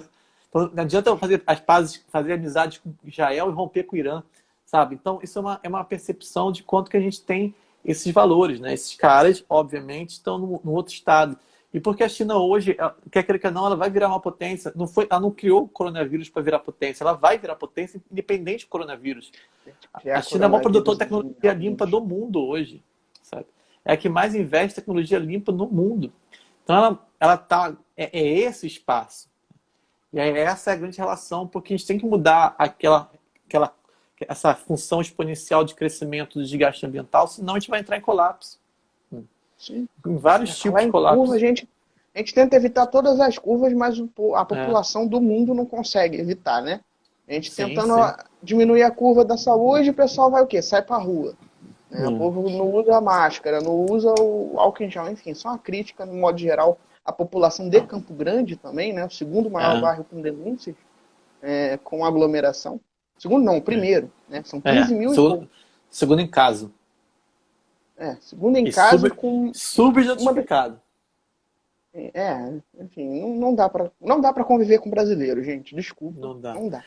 Então, não adianta eu fazer as pazes, fazer amizade com Israel e romper com o Irã, sabe? Então, isso é uma percepção de quanto que a gente tem esses valores, né? Esses caras, obviamente, estão no outro estado. E porque a China hoje, quer queira que não, ela vai virar uma potência. Ela não criou o coronavírus para virar potência, ela vai virar potência independente do coronavírus. A China é o maior produtor de tecnologia limpa do mundo hoje, sabe? É a que mais investe em tecnologia limpa no mundo. Então, ela tá, é esse espaço. E aí essa é a grande relação, porque a gente tem que mudar essa função exponencial de crescimento do desgaste ambiental, senão a gente vai entrar em colapso. Sim. Em vários tipos de colapso. Curva, a gente tenta evitar todas as curvas, mas a população do mundo não consegue evitar, né? A gente tentando diminuir a curva da saúde, o pessoal vai o quê? Sai pra rua. Né? O povo não usa máscara, não usa o álcool em gel, enfim, só uma crítica, no modo geral, à população de Campo Grande também, né? O segundo maior bairro com denúncias, com aglomeração. Segundo não, o primeiro, né? São 15 mil segundo em caso. Segundo em caso com... Subnotificado. Enfim, não dá pra conviver com brasileiro, gente, desculpa. Não dá. Não dá.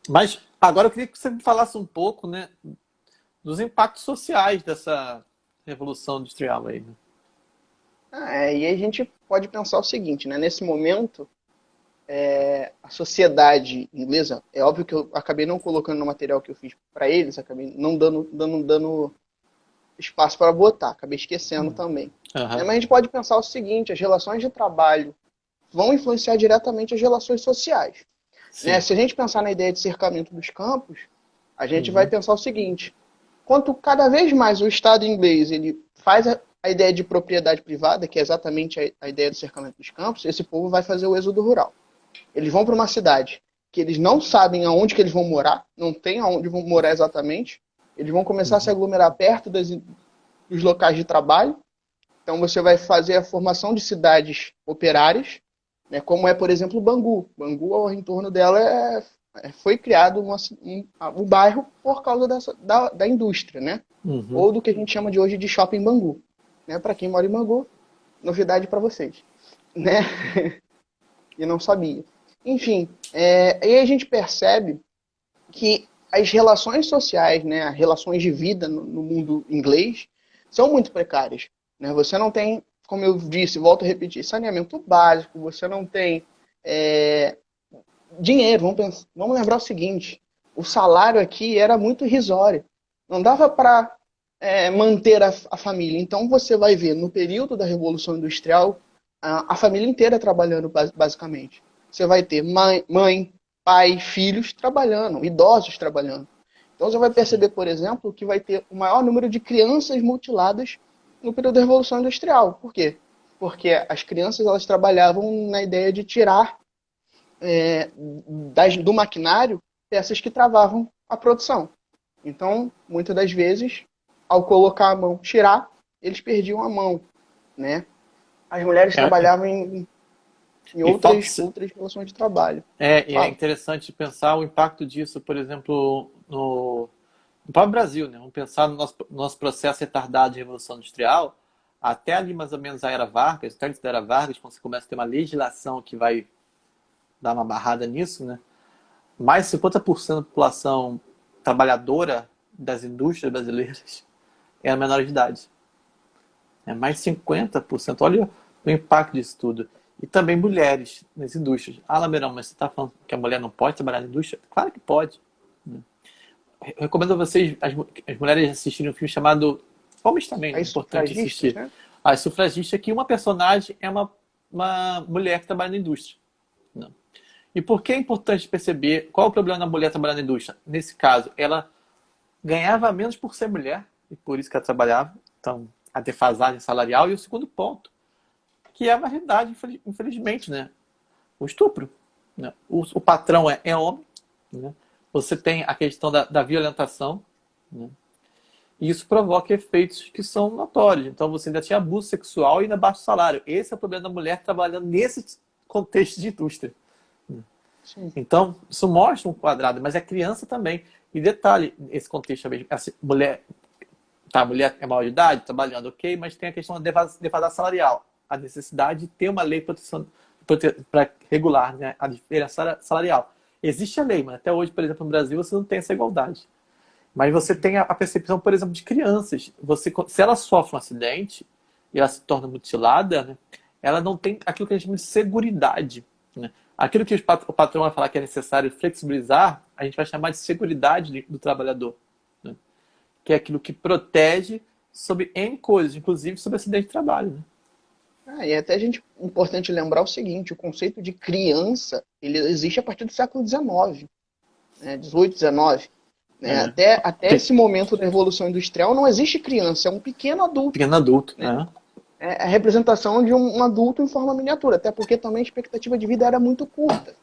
Mas agora eu queria que você me falasse um pouco, né, dos impactos sociais dessa revolução industrial aí, né? E aí a gente pode pensar o seguinte, né? Nesse momento, a sociedade inglesa, é óbvio que eu acabei não colocando no material que eu fiz para eles, acabei não dando espaço para botar, acabei esquecendo também. Mas a gente pode pensar o seguinte, as relações de trabalho vão influenciar diretamente as relações sociais. Né? Se a gente pensar na ideia de cercamento dos campos, a gente vai pensar o seguinte, quanto cada vez mais o Estado inglês ele faz a ideia de propriedade privada, que é exatamente a ideia do cercamento dos campos, esse povo vai fazer o êxodo rural. Eles vão para uma cidade que eles não sabem aonde que eles vão morar, não tem aonde vão morar exatamente, eles vão começar a se aglomerar perto dos locais de trabalho. Então você vai fazer a formação de cidades operárias, né, como é, por exemplo, Bangu. Bangu, ao entorno dela, foi criado um bairro por causa da indústria, né? Ou do que a gente chama de hoje de Shopping Bangu. Né? Para quem mora em Bangu, novidade para vocês. Né? E não sabia. Enfim, aí a gente percebe que as relações sociais, né, as relações de vida no mundo inglês, são muito precárias. Né? Você não tem, como eu disse, volto a repetir, saneamento básico, você não tem dinheiro. Vamos lembrar o seguinte, o salário aqui era muito irrisório. Não dava para manter a família. Então você vai ver, no período da Revolução Industrial, a família inteira trabalhando, basicamente. Você vai ter mãe, pai, filhos trabalhando, idosos trabalhando. Então você vai perceber, por exemplo, que vai ter o maior número de crianças mutiladas no período da Revolução Industrial. Por quê? Porque as crianças elas trabalhavam na ideia de tirar do maquinário peças que travavam a produção. Então, muitas das vezes, ao colocar a mão, tirar, eles perdiam a mão, né? As mulheres É, trabalhavam em e falta, outras relações de trabalho. é, e é Fala. interessante pensar o impacto disso, por exemplo, no próprio Brasil, né? Vamos pensar no nosso processo retardado de Revolução Industrial, até ali mais ou menos a Era Vargas, até antes da Era Vargas, quando você começa a ter uma legislação que vai dar uma barrada nisso, né? Mais de 50% da população trabalhadora das indústrias brasileiras era menor de idade. É mais de 50%. Olha o impacto disso tudo. E também mulheres nas indústrias. Ah, Lameirão, mas você está falando que a mulher não pode trabalhar na indústria? Claro que pode. Eu recomendo a vocês, as mulheres, assistirem um filme chamado... Homens também, né? É As importante sufragistas, assistir. né? As Sufragistas, que uma personagem é uma mulher que trabalha na indústria. Não. E por que é importante perceber qual é o problema da mulher trabalhar na indústria? Nesse caso, ela ganhava menos por ser mulher, e por isso que ela trabalhava. Então, a defasagem salarial. E o segundo ponto, que é uma realidade, infelizmente, né? O estupro. Né? O patrão é homem, né? Você tem a questão da violentação, né? E isso provoca efeitos que são notórios. Então, você ainda tinha abuso sexual e ainda baixo salário. Esse é o problema da mulher trabalhando nesse contexto de indústria. Sim. Então, isso mostra um quadrado, mas é criança também. E detalhe, esse contexto também, assim, a mulher é maior de idade, trabalhando, ok, mas tem a questão da defasagem salarial. A necessidade de ter uma lei para regular, né, a diferença salarial. Existe a lei, mas até hoje, por exemplo, no Brasil, você não tem essa igualdade. Mas você tem a percepção, por exemplo, de crianças. Se ela sofre um acidente e ela se torna mutilada, né, ela não tem aquilo que a gente chama de seguridade. Né? Aquilo que o patrão vai falar que é necessário flexibilizar, a gente vai chamar de seguridade do trabalhador. Né? Que é aquilo que protege sobre N coisas, inclusive sobre acidente de trabalho. Né? E até importante lembrar o seguinte, o conceito de criança, ele existe a partir do século XIX, né, 18, 19. Né? É. Até esse momento da Revolução Industrial não existe criança, é um pequeno adulto. Pequeno adulto, Né? né? É a representação de um adulto em forma miniatura, até porque também a expectativa de vida era muito curta.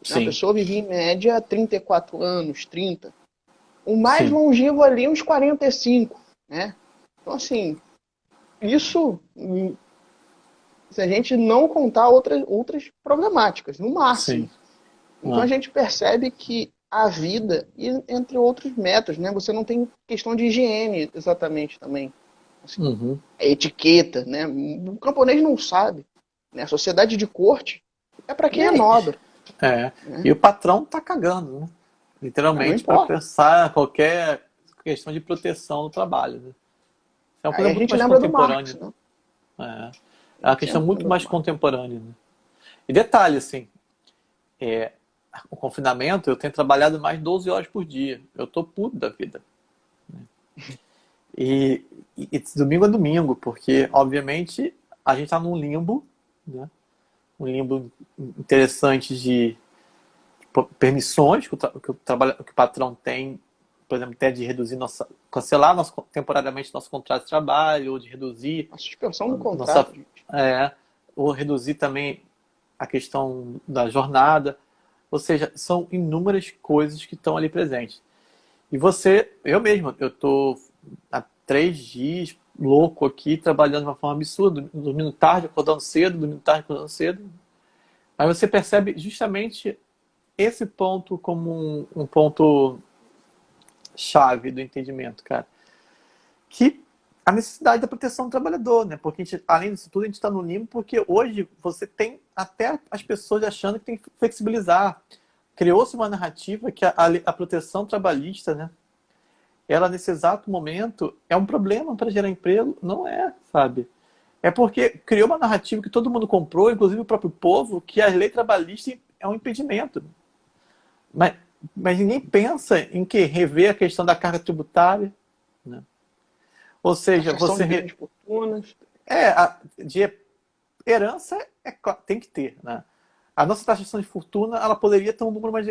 Sim. A pessoa vivia em média 34 anos, 30. O mais Sim. longevo ali, uns 45. Né? Então, assim, isso, se a gente não contar outras problemáticas, no máximo. Sim. Então a gente percebe que a vida, entre outros métodos, né? Você não tem questão de higiene exatamente também. Assim, a etiqueta, né? O camponês não sabe. Né? A sociedade de corte é para quem é nobre. Né? E o patrão tá cagando, né? Literalmente, para pensar qualquer questão de proteção no trabalho. Né? É uma coisa muito mais contemporânea. Do Marx, né? É uma questão muito mais contemporânea. Né? E detalhe, assim, o confinamento, eu tenho trabalhado mais de 12 horas por dia. Eu tô puto da vida. Né? E domingo é domingo, porque, obviamente, a gente está num limbo, né? Um limbo interessante de permissões que o patrão tem, por exemplo, até de reduzir cancelar temporariamente nosso contrato de trabalho, ou de reduzir a suspensão do contrato. Ou reduzir também a questão da jornada. Ou seja, são inúmeras coisas que estão ali presentes. E eu mesmo, eu estou há 3 dias louco aqui, trabalhando de uma forma absurda, dormindo tarde, acordando cedo, Mas você percebe justamente esse ponto como um ponto chave do entendimento, cara. Que a necessidade da proteção do trabalhador, né? Porque além disso tudo, a gente está no limbo, porque hoje você tem até as pessoas achando que tem que flexibilizar. Criou-se uma narrativa que a proteção trabalhista, né? Ela, nesse exato momento, é um problema para gerar emprego? Não é, sabe? É porque criou uma narrativa que todo mundo comprou, inclusive o próprio povo, que a lei trabalhista é um impedimento. Mas ninguém pensa em que rever a questão da carga tributária, né? Ou seja, você... De fortunas. De herança tem que ter, né? A nossa taxação de fortuna, ela poderia ter um número mais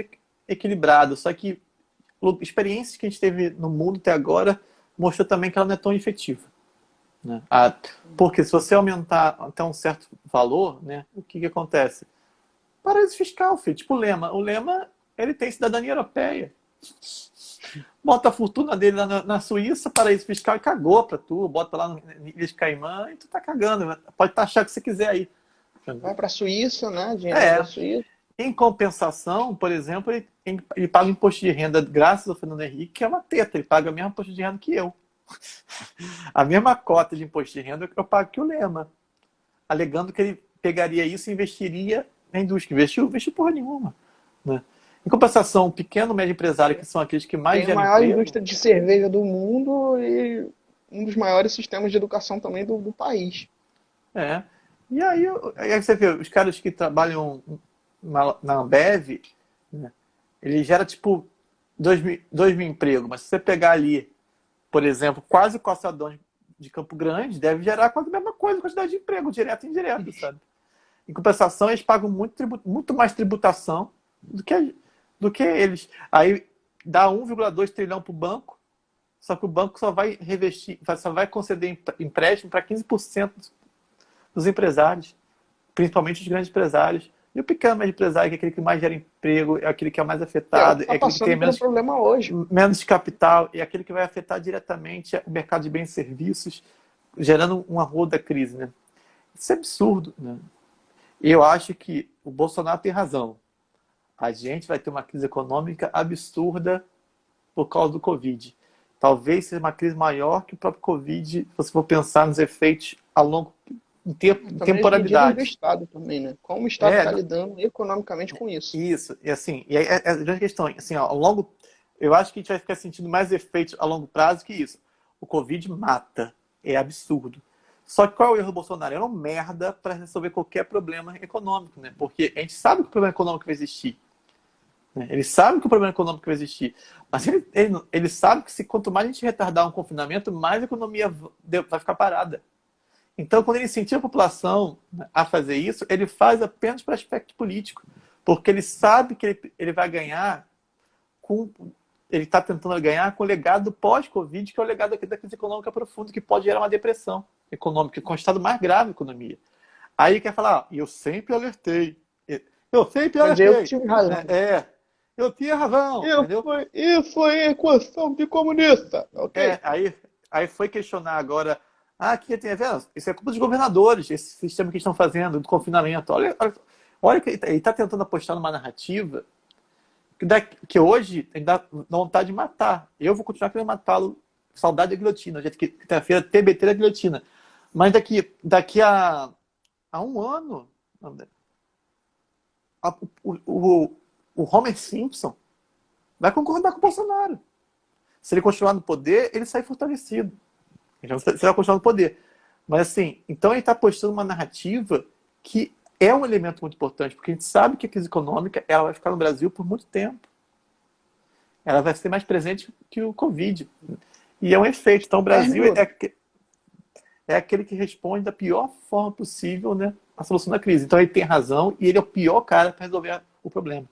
equilibrado, só que experiências que a gente teve no mundo até agora mostrou também que ela não é tão efetiva. né? Porque se você aumentar até um certo valor, né, o que acontece? Paraíso fiscal, filho. Tipo o Lema, ele tem cidadania europeia. Bota a fortuna dele lá na Suíça, paraíso fiscal, e cagou pra tu. Bota lá no Ilhas Caimã e tu tá cagando. Pode taxar o que você quiser aí. Vai para a Suíça, né? Dinheiro É. para a Suíça. Em compensação, por exemplo, ele paga imposto de renda graças ao Fernando Henrique, que é uma teta. Ele paga o mesmo imposto de renda que eu. A mesma cota de imposto de renda que eu pago que o Lema. Alegando que ele pegaria isso e investiria na indústria. Investiu porra nenhuma. Né? Em compensação, o pequeno e médio empresário, que são aqueles que mais Tem a geram maior emprego, indústria de cerveja do mundo e um dos maiores sistemas de educação também do país. é. E aí você vê, os caras que trabalham na Ambev, né, ele gera tipo 2.000 empregos, mas se você pegar ali, por exemplo, quase o calçadão de Campo Grande, deve gerar quase a mesma coisa, quantidade de emprego, direto e indireto, sabe? Em compensação, eles pagam muito mais tributação do que eles. Aí dá 1,2 trilhão para o banco, só que o banco só vai revestir, só vai conceder empréstimo para 15% dos empresários, principalmente os grandes empresários. E o pequeno médio empresário, que é aquele que mais gera emprego, é aquele que é mais afetado, Está é aquele que tem passando por um problema hoje. menos capital, é aquele que vai afetar diretamente o mercado de bens e serviços, gerando uma roda da crise. Né? Isso é absurdo. Né? E eu acho que o Bolsonaro tem razão. A gente vai ter uma crise econômica absurda por causa do Covid. Talvez seja uma crise maior que o próprio Covid, se você for pensar nos efeitos a longo temporalidade. Do Estado também, né? Como o Estado está não, lidando economicamente com isso. Isso, e assim, e é a grande questão, assim, ó, eu acho que a gente vai ficar sentindo mais efeitos a longo prazo que isso. O Covid mata, é absurdo. Só que qual é o erro do Bolsonaro? Ele é um merda para resolver qualquer problema econômico, né? Porque a gente sabe que o problema econômico vai existir. Né? Ele sabe que o problema econômico vai existir. Mas ele sabe que quanto mais a gente retardar um confinamento, mais a economia vai ficar parada. Então, quando ele incentiva a população a fazer isso, ele faz apenas para aspecto político. Porque ele sabe que ele vai ganhar ele está tentando ganhar com o legado pós-Covid, que é o legado da crise econômica profunda, que pode gerar uma depressão econômica, com o estado mais grave da economia. Aí ele quer falar, eu sempre alertei. Eu sempre alertei. Mas eu tive razão. Eu tinha razão. Isso foi equação de comunista. Okay? Aí foi questionar agora, que tem a ver? Isso é culpa dos governadores, esse sistema que eles estão fazendo, do confinamento. Olha que ele está tentando apostar numa narrativa que hoje ele dá vontade de matar. Eu vou continuar querendo matá-lo. Saudade da guilhotina. Quinta-feira, TBT da guilhotina. Mas daqui a um ano, o Homer Simpson vai concordar com o Bolsonaro. Se ele continuar no poder, ele sai fortalecido. Ele vai continuar no poder. Mas assim, então ele está apostando uma narrativa que é um elemento muito importante, porque a gente sabe que a crise econômica ela vai ficar no Brasil por muito tempo. Ela vai ser mais presente que o Covid. E é um efeito. Então o Brasil é aquele que responde da pior forma possível, né, a solução da crise. Então ele tem razão e ele é o pior cara para resolver o problema.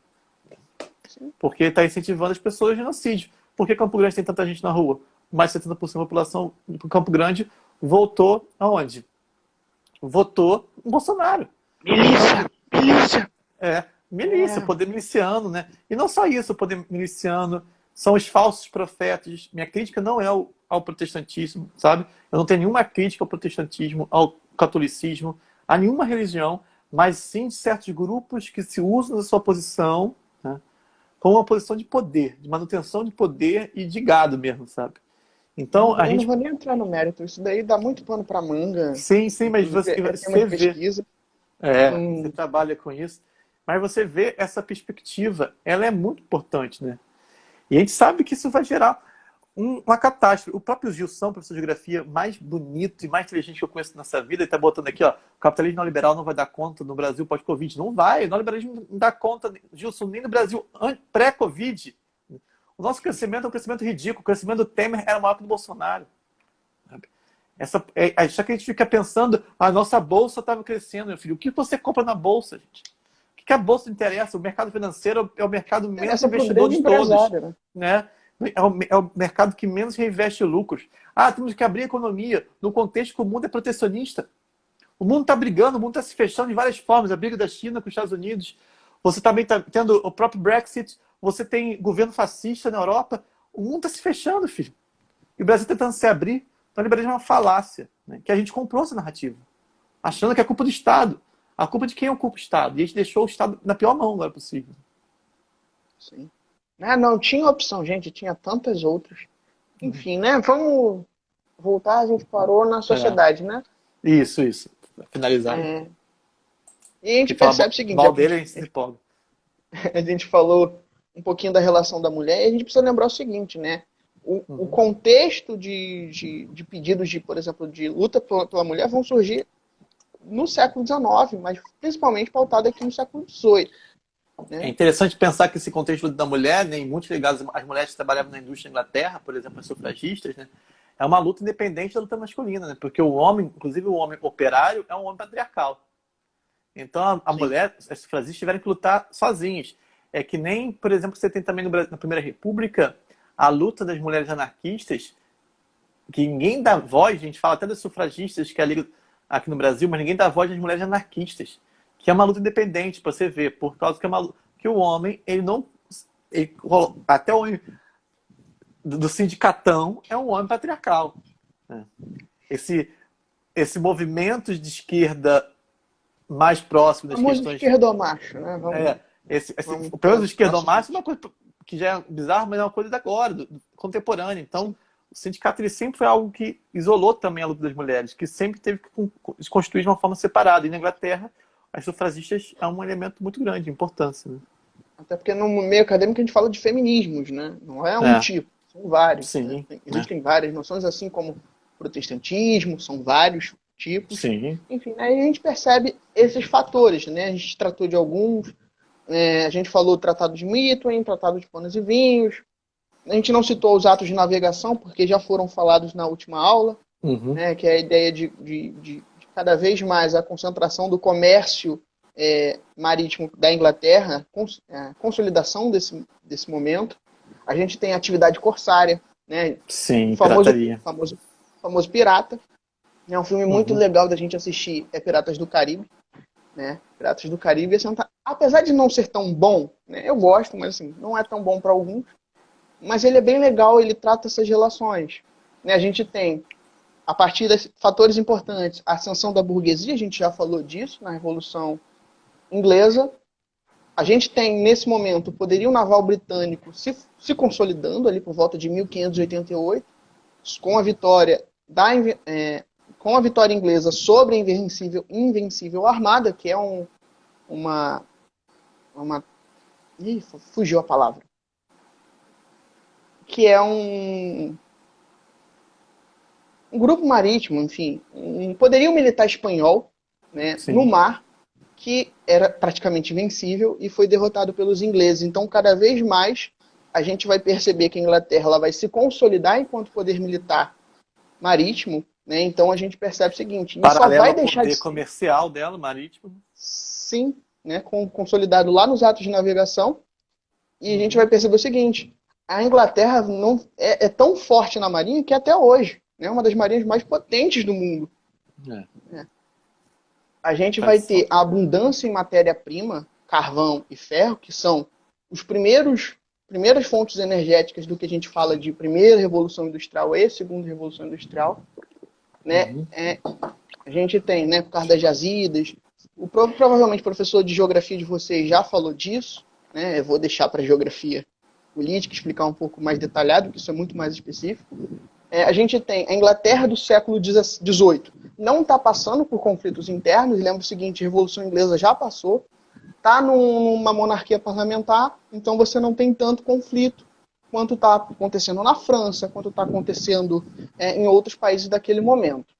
Porque ele está incentivando as pessoas ao genocídio. Por que Campo Grande tem tanta gente na rua? Mais de 70% da população do Campo Grande votou aonde? Votou no Bolsonaro. Milícia! Milícia, poder miliciano, né? E não só isso, o poder miliciano, são os falsos profetas. Minha crítica não é ao protestantismo, sabe? Eu não tenho nenhuma crítica ao protestantismo, ao catolicismo, a nenhuma religião, mas sim de certos grupos que se usam da sua posição, né, como uma posição de poder, de manutenção de poder e de gado mesmo, sabe? Então, eu não vou nem entrar no mérito, isso daí dá muito pano para manga. Sim, mas você vê. Você trabalha com isso, mas você vê essa perspectiva, ela é muito importante, né? E a gente sabe que isso vai gerar uma catástrofe. O próprio Gilson, professor de geografia mais bonito e mais inteligente que eu conheço nessa vida, ele está botando aqui, ó, o capitalismo neoliberal não vai dar conta no Brasil pós-Covid. Não vai, o neoliberalismo não dá conta, Gilson, nem no Brasil pré-Covid. O nosso crescimento é um crescimento ridículo. O crescimento do Temer era maior que o do Bolsonaro. Só que a gente fica pensando, a nossa bolsa estava crescendo, meu filho. O que você compra na bolsa, gente? O que a bolsa interessa? O mercado financeiro é o mercado menos investidor de todos. Né? É o mercado que menos reinveste lucros. Ah, temos que abrir a economia no contexto que o mundo é protecionista. O mundo está brigando, o mundo está se fechando de várias formas. A briga da China com os Estados Unidos. Você também está tendo o próprio Brexit. Você tem governo fascista na Europa. O mundo está se fechando, filho. E o Brasil tentando se abrir. Então, o liberalismo é uma falácia, né? Que a gente comprou essa narrativa, achando que é culpa do Estado. A culpa de quem ocupa o Estado. E a gente deixou o Estado na pior mão agora possível. Sim. Não tinha opção, gente. Tinha tantas outras. Enfim, né? Vamos voltar. A gente parou na sociedade, né? Isso. Pra finalizar. É, e a gente Que fala percebe o seguinte, mal dele, a gente se empolga. a gente falou um pouquinho da relação da mulher, e a gente precisa lembrar o seguinte, né? O contexto de pedidos de, por exemplo, de luta pela mulher vão surgir no século XIX, mas principalmente pautado aqui no século XVIII. É Né? interessante pensar que esse contexto da mulher, né, muito ligado às mulheres que trabalhavam na indústria da Inglaterra, por exemplo, as sufragistas, né, é uma luta independente da luta masculina, né, porque o homem, inclusive o homem operário, é um homem patriarcal. Então a mulher, as sufragistas tiveram que lutar sozinhas. É que nem, por exemplo, você tem também no Brasil, na Primeira República, a luta das mulheres anarquistas, que ninguém dá voz, a gente fala até das sufragistas que é ali, aqui no Brasil, mas ninguém dá voz das mulheres anarquistas, que é uma luta independente, para você ver, por causa que o homem, ele não... até o homem do sindicatão é um homem patriarcal. Né? Esse movimento de esquerda mais próximo das questões... esquerdomacho, né? Pelo menos o esquerdomacho é uma coisa que já é bizarro, mas é uma coisa da agora, do contemporâneo. Então, o sindicato ele sempre foi algo que isolou também a luta das mulheres, que sempre teve que se construir de uma forma separada. E na Inglaterra, as sufragistas é um elemento muito grande de importância. Né? Até porque no meio acadêmico a gente fala de feminismos, né? Não é um tipo, são vários. Sim, né? Existem várias noções, assim como protestantismo, são vários tipos. Sim. Enfim, aí a gente percebe esses fatores, né? A gente tratou de alguns, a gente falou do Tratado de Mitwen, Tratado de Panos e Vinhos. A gente não citou os atos de navegação, porque já foram falados na última aula, né? Que é a ideia de cada vez mais a concentração do comércio marítimo da Inglaterra, a consolidação desse momento. A gente tem a atividade corsária, né? Sim, o famoso, pirataria. Famoso Pirata. É um filme muito legal da gente assistir, é Piratas do Caribe. Né? Piratas do Caribe, apesar de não ser tão bom, né? Eu gosto, mas assim, não é tão bom para alguns, mas ele é bem legal, ele trata essas relações. Né? A gente tem, a partir de fatores importantes, a ascensão da burguesia, a gente já falou disso na Revolução Inglesa. A gente tem, nesse momento, o poderio naval britânico se consolidando ali por volta de 1588, com a vitória com a vitória inglesa sobre a Invencível Armada, que é uma... Ih, fugiu a palavra. Que é um grupo marítimo, enfim, um poderio militar espanhol, né, no mar, que era praticamente invencível e foi derrotado pelos ingleses. Então, cada vez mais, a gente vai perceber que a Inglaterra ela vai se consolidar enquanto poder militar marítimo. Né? Então a gente percebe o seguinte, paralelo só vai deixar ao poder de ser, comercial dela, marítimo. Sim, né? Consolidado lá nos atos de navegação. E a gente vai perceber o seguinte, a Inglaterra não é tão forte na marinha que até hoje, né? Uma das marinhas mais potentes do mundo. A gente vai ter a abundância em matéria-prima, carvão e ferro, que são os primeiras fontes energéticas do que a gente fala de primeira revolução industrial e segunda revolução industrial. Né? A gente tem, né, por causa das jazidas, provavelmente o professor de geografia de vocês já falou disso, né? Eu vou deixar para geografia política explicar um pouco mais detalhado, porque isso é muito mais específico. A gente tem a Inglaterra do século XVIII, não está passando por conflitos internos, lembra o seguinte, a Revolução Inglesa já passou, está numa monarquia parlamentar, então você não tem tanto conflito quanto está acontecendo na França, quanto está acontecendo em outros países daquele momento.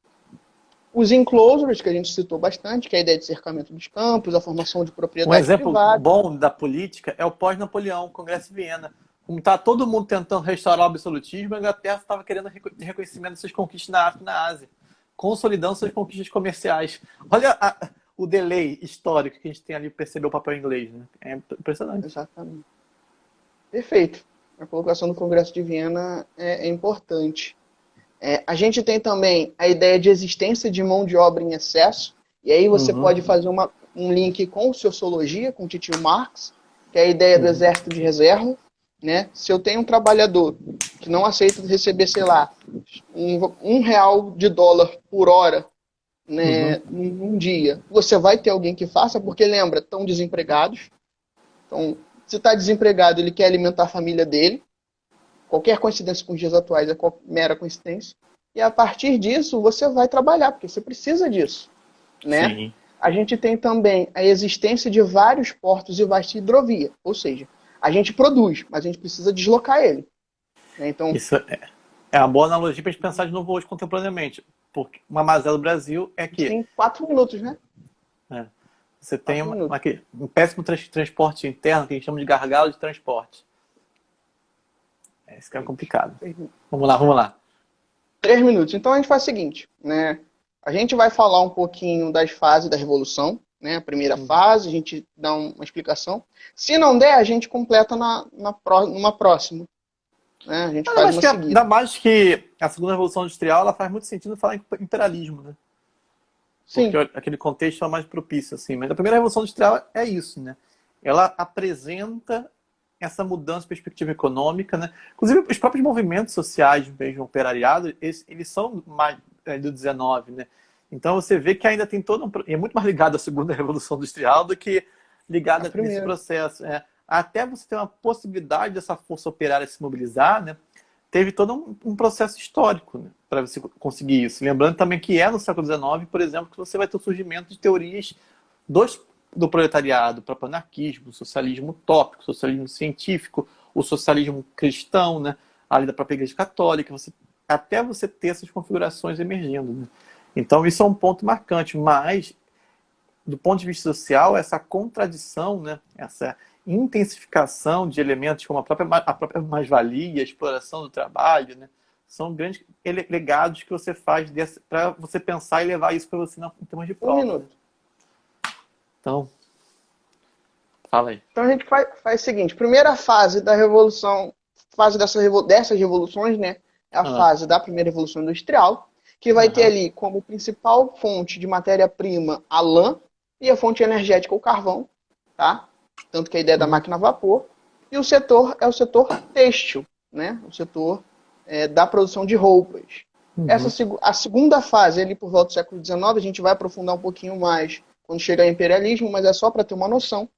Os enclosures, que a gente citou bastante, que é a ideia de cercamento dos campos, a formação de propriedade privada. Um exemplo bom da política é o pós-Napoleão, o Congresso de Viena. Como está todo mundo tentando restaurar o absolutismo, a Inglaterra estava querendo reconhecimento de suas conquistas na África e na Ásia, consolidando suas conquistas comerciais. Olha o delay histórico que a gente tem ali para perceber o papel inglês. Né? É impressionante. Exatamente. Perfeito. A colocação do Congresso de Viena é importante. A gente tem também a ideia de existência de mão de obra em excesso, e aí você pode fazer um link com sociologia, com Titio Marx, que é a ideia do exército de reserva, né? Se eu tenho um trabalhador que não aceita receber, sei lá, R$ 1 de dólar por hora, né, num dia, você vai ter alguém que faça, porque lembra, estão desempregados. Então, se está desempregado, ele quer alimentar a família dele. Qualquer coincidência com os dias atuais é mera coincidência. E a partir disso, você vai trabalhar, porque você precisa disso, né? Sim. A gente tem também a existência de vários portos e vasta hidrovia. Ou seja, a gente produz, mas a gente precisa deslocar ele, né? Então, Isso é uma boa analogia para a gente pensar de novo hoje contemporaneamente. Porque uma mazela do Brasil é que tem 4 minutos, né? você tem 4 minutos. um péssimo transporte interno, que a gente chama de gargalo de transporte. Isso que é complicado. Vamos lá. 3 minutos. Então a gente faz o seguinte, né? A gente vai falar um pouquinho das fases da Revolução, né? A primeira fase, a gente dá uma explicação. Se não der, a gente completa numa próxima. Né? A gente faz uma seguida. Ainda mais que a segunda Revolução Industrial, ela faz muito sentido falar em imperialismo, né? Sim. Porque aquele contexto é mais propício, assim. Mas a primeira Revolução Industrial é isso, né? Ela apresenta essa mudança de perspectiva econômica, né? Inclusive, os próprios movimentos sociais, mesmo operariado, eles são mais do 19, né? Então você vê que ainda tem é muito mais ligado à segunda Revolução Industrial do que ligado nesse processo. Até você ter uma possibilidade dessa força operária se mobilizar, né? Teve todo um processo histórico, né, para você conseguir isso. Lembrando também que no século XIX, por exemplo, que você vai ter o surgimento de teorias do proletariado, o próprio anarquismo, o socialismo utópico, o socialismo científico, o socialismo cristão, né, ali da própria Igreja Católica, até você ter essas configurações emergindo, né? Então isso é um ponto marcante, mas do ponto de vista social, essa contradição, né, essa intensificação de elementos como a própria mais-valia, a exploração do trabalho, né, são grandes legados que você faz para você pensar e levar isso para você em termos de prova. 1 minuto. Então, fala aí. Então a gente faz o seguinte, primeira fase da Revolução, fase dessas revoluções, né, é a fase da primeira Revolução Industrial, que vai ter ali como principal fonte de matéria-prima a lã e a fonte energética o carvão, tá? Tanto que a ideia da máquina a vapor. E o setor é o setor têxtil, né? O setor da produção de roupas. A segunda fase, ali por volta do século XIX, a gente vai aprofundar um pouquinho mais quando chegar ao imperialismo, mas é só para ter uma noção.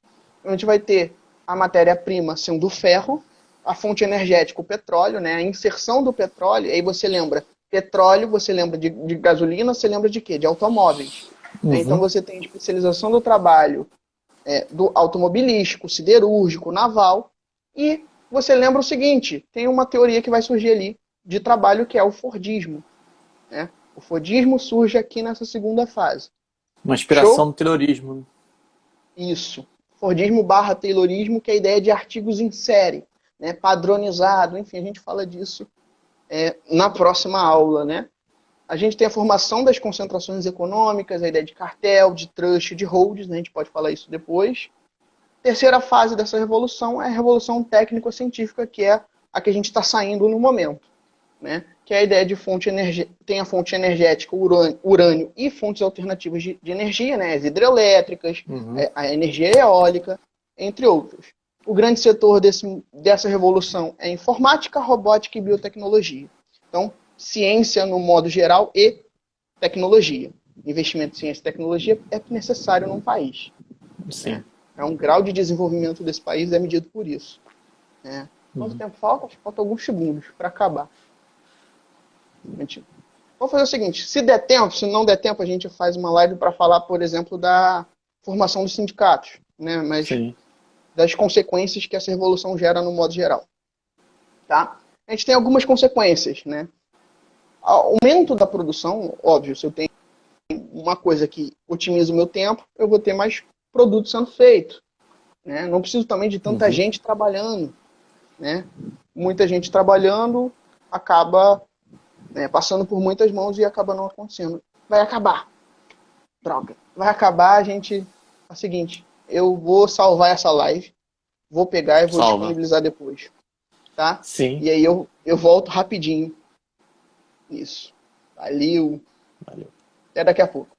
A gente vai ter a matéria-prima sendo o ferro, a fonte energética, o petróleo, né? A inserção do petróleo, aí você lembra petróleo, você lembra de gasolina, você lembra de quê? De automóveis. Então você tem especialização do trabalho do automobilístico, siderúrgico, naval, e você lembra o seguinte, tem uma teoria que vai surgir ali de trabalho que é o Fordismo, né? O Fordismo surge aqui nessa segunda fase. Uma inspiração do Taylorismo. Isso. Fordismo / Taylorismo, que é a ideia de artigos em série, né? Padronizado, enfim, a gente fala disso na próxima aula, né? A gente tem a formação das concentrações econômicas, a ideia de cartel, de trust, de holdings, né? A gente pode falar isso depois. Terceira fase dessa revolução é a revolução técnico-científica, que é a que a gente está saindo no momento, né? Que é a ideia de tem a fonte energética, urânio e fontes alternativas de energia, né? As hidrelétricas, a energia eólica, entre outros. O grande setor dessa revolução é informática, robótica e biotecnologia. Então, ciência no modo geral e tecnologia. Investimento em ciência e tecnologia é necessário num país. Sim. Um grau de desenvolvimento desse país é medido por isso. Quanto tempo falta? Acho que falta alguns segundos para acabar. Vamos fazer o seguinte, se der tempo, se não der tempo, a gente faz uma live para falar, por exemplo, da formação dos sindicatos, né? Mas das consequências que essa revolução gera no modo geral. Tá? A gente tem algumas consequências, né? Aumento da produção, óbvio, se eu tenho uma coisa que otimiza o meu tempo, eu vou ter mais produto sendo feito, né? Não preciso também de tanta gente trabalhando, né? Muita gente trabalhando acaba passando por muitas mãos e acaba não acontecendo. Vai acabar. Droga. Vai acabar, é o seguinte, eu vou salvar essa live, vou pegar e vou disponibilizar depois. tá? Sim. E aí eu volto rapidinho. Isso. Valeu. Valeu. Até daqui a pouco.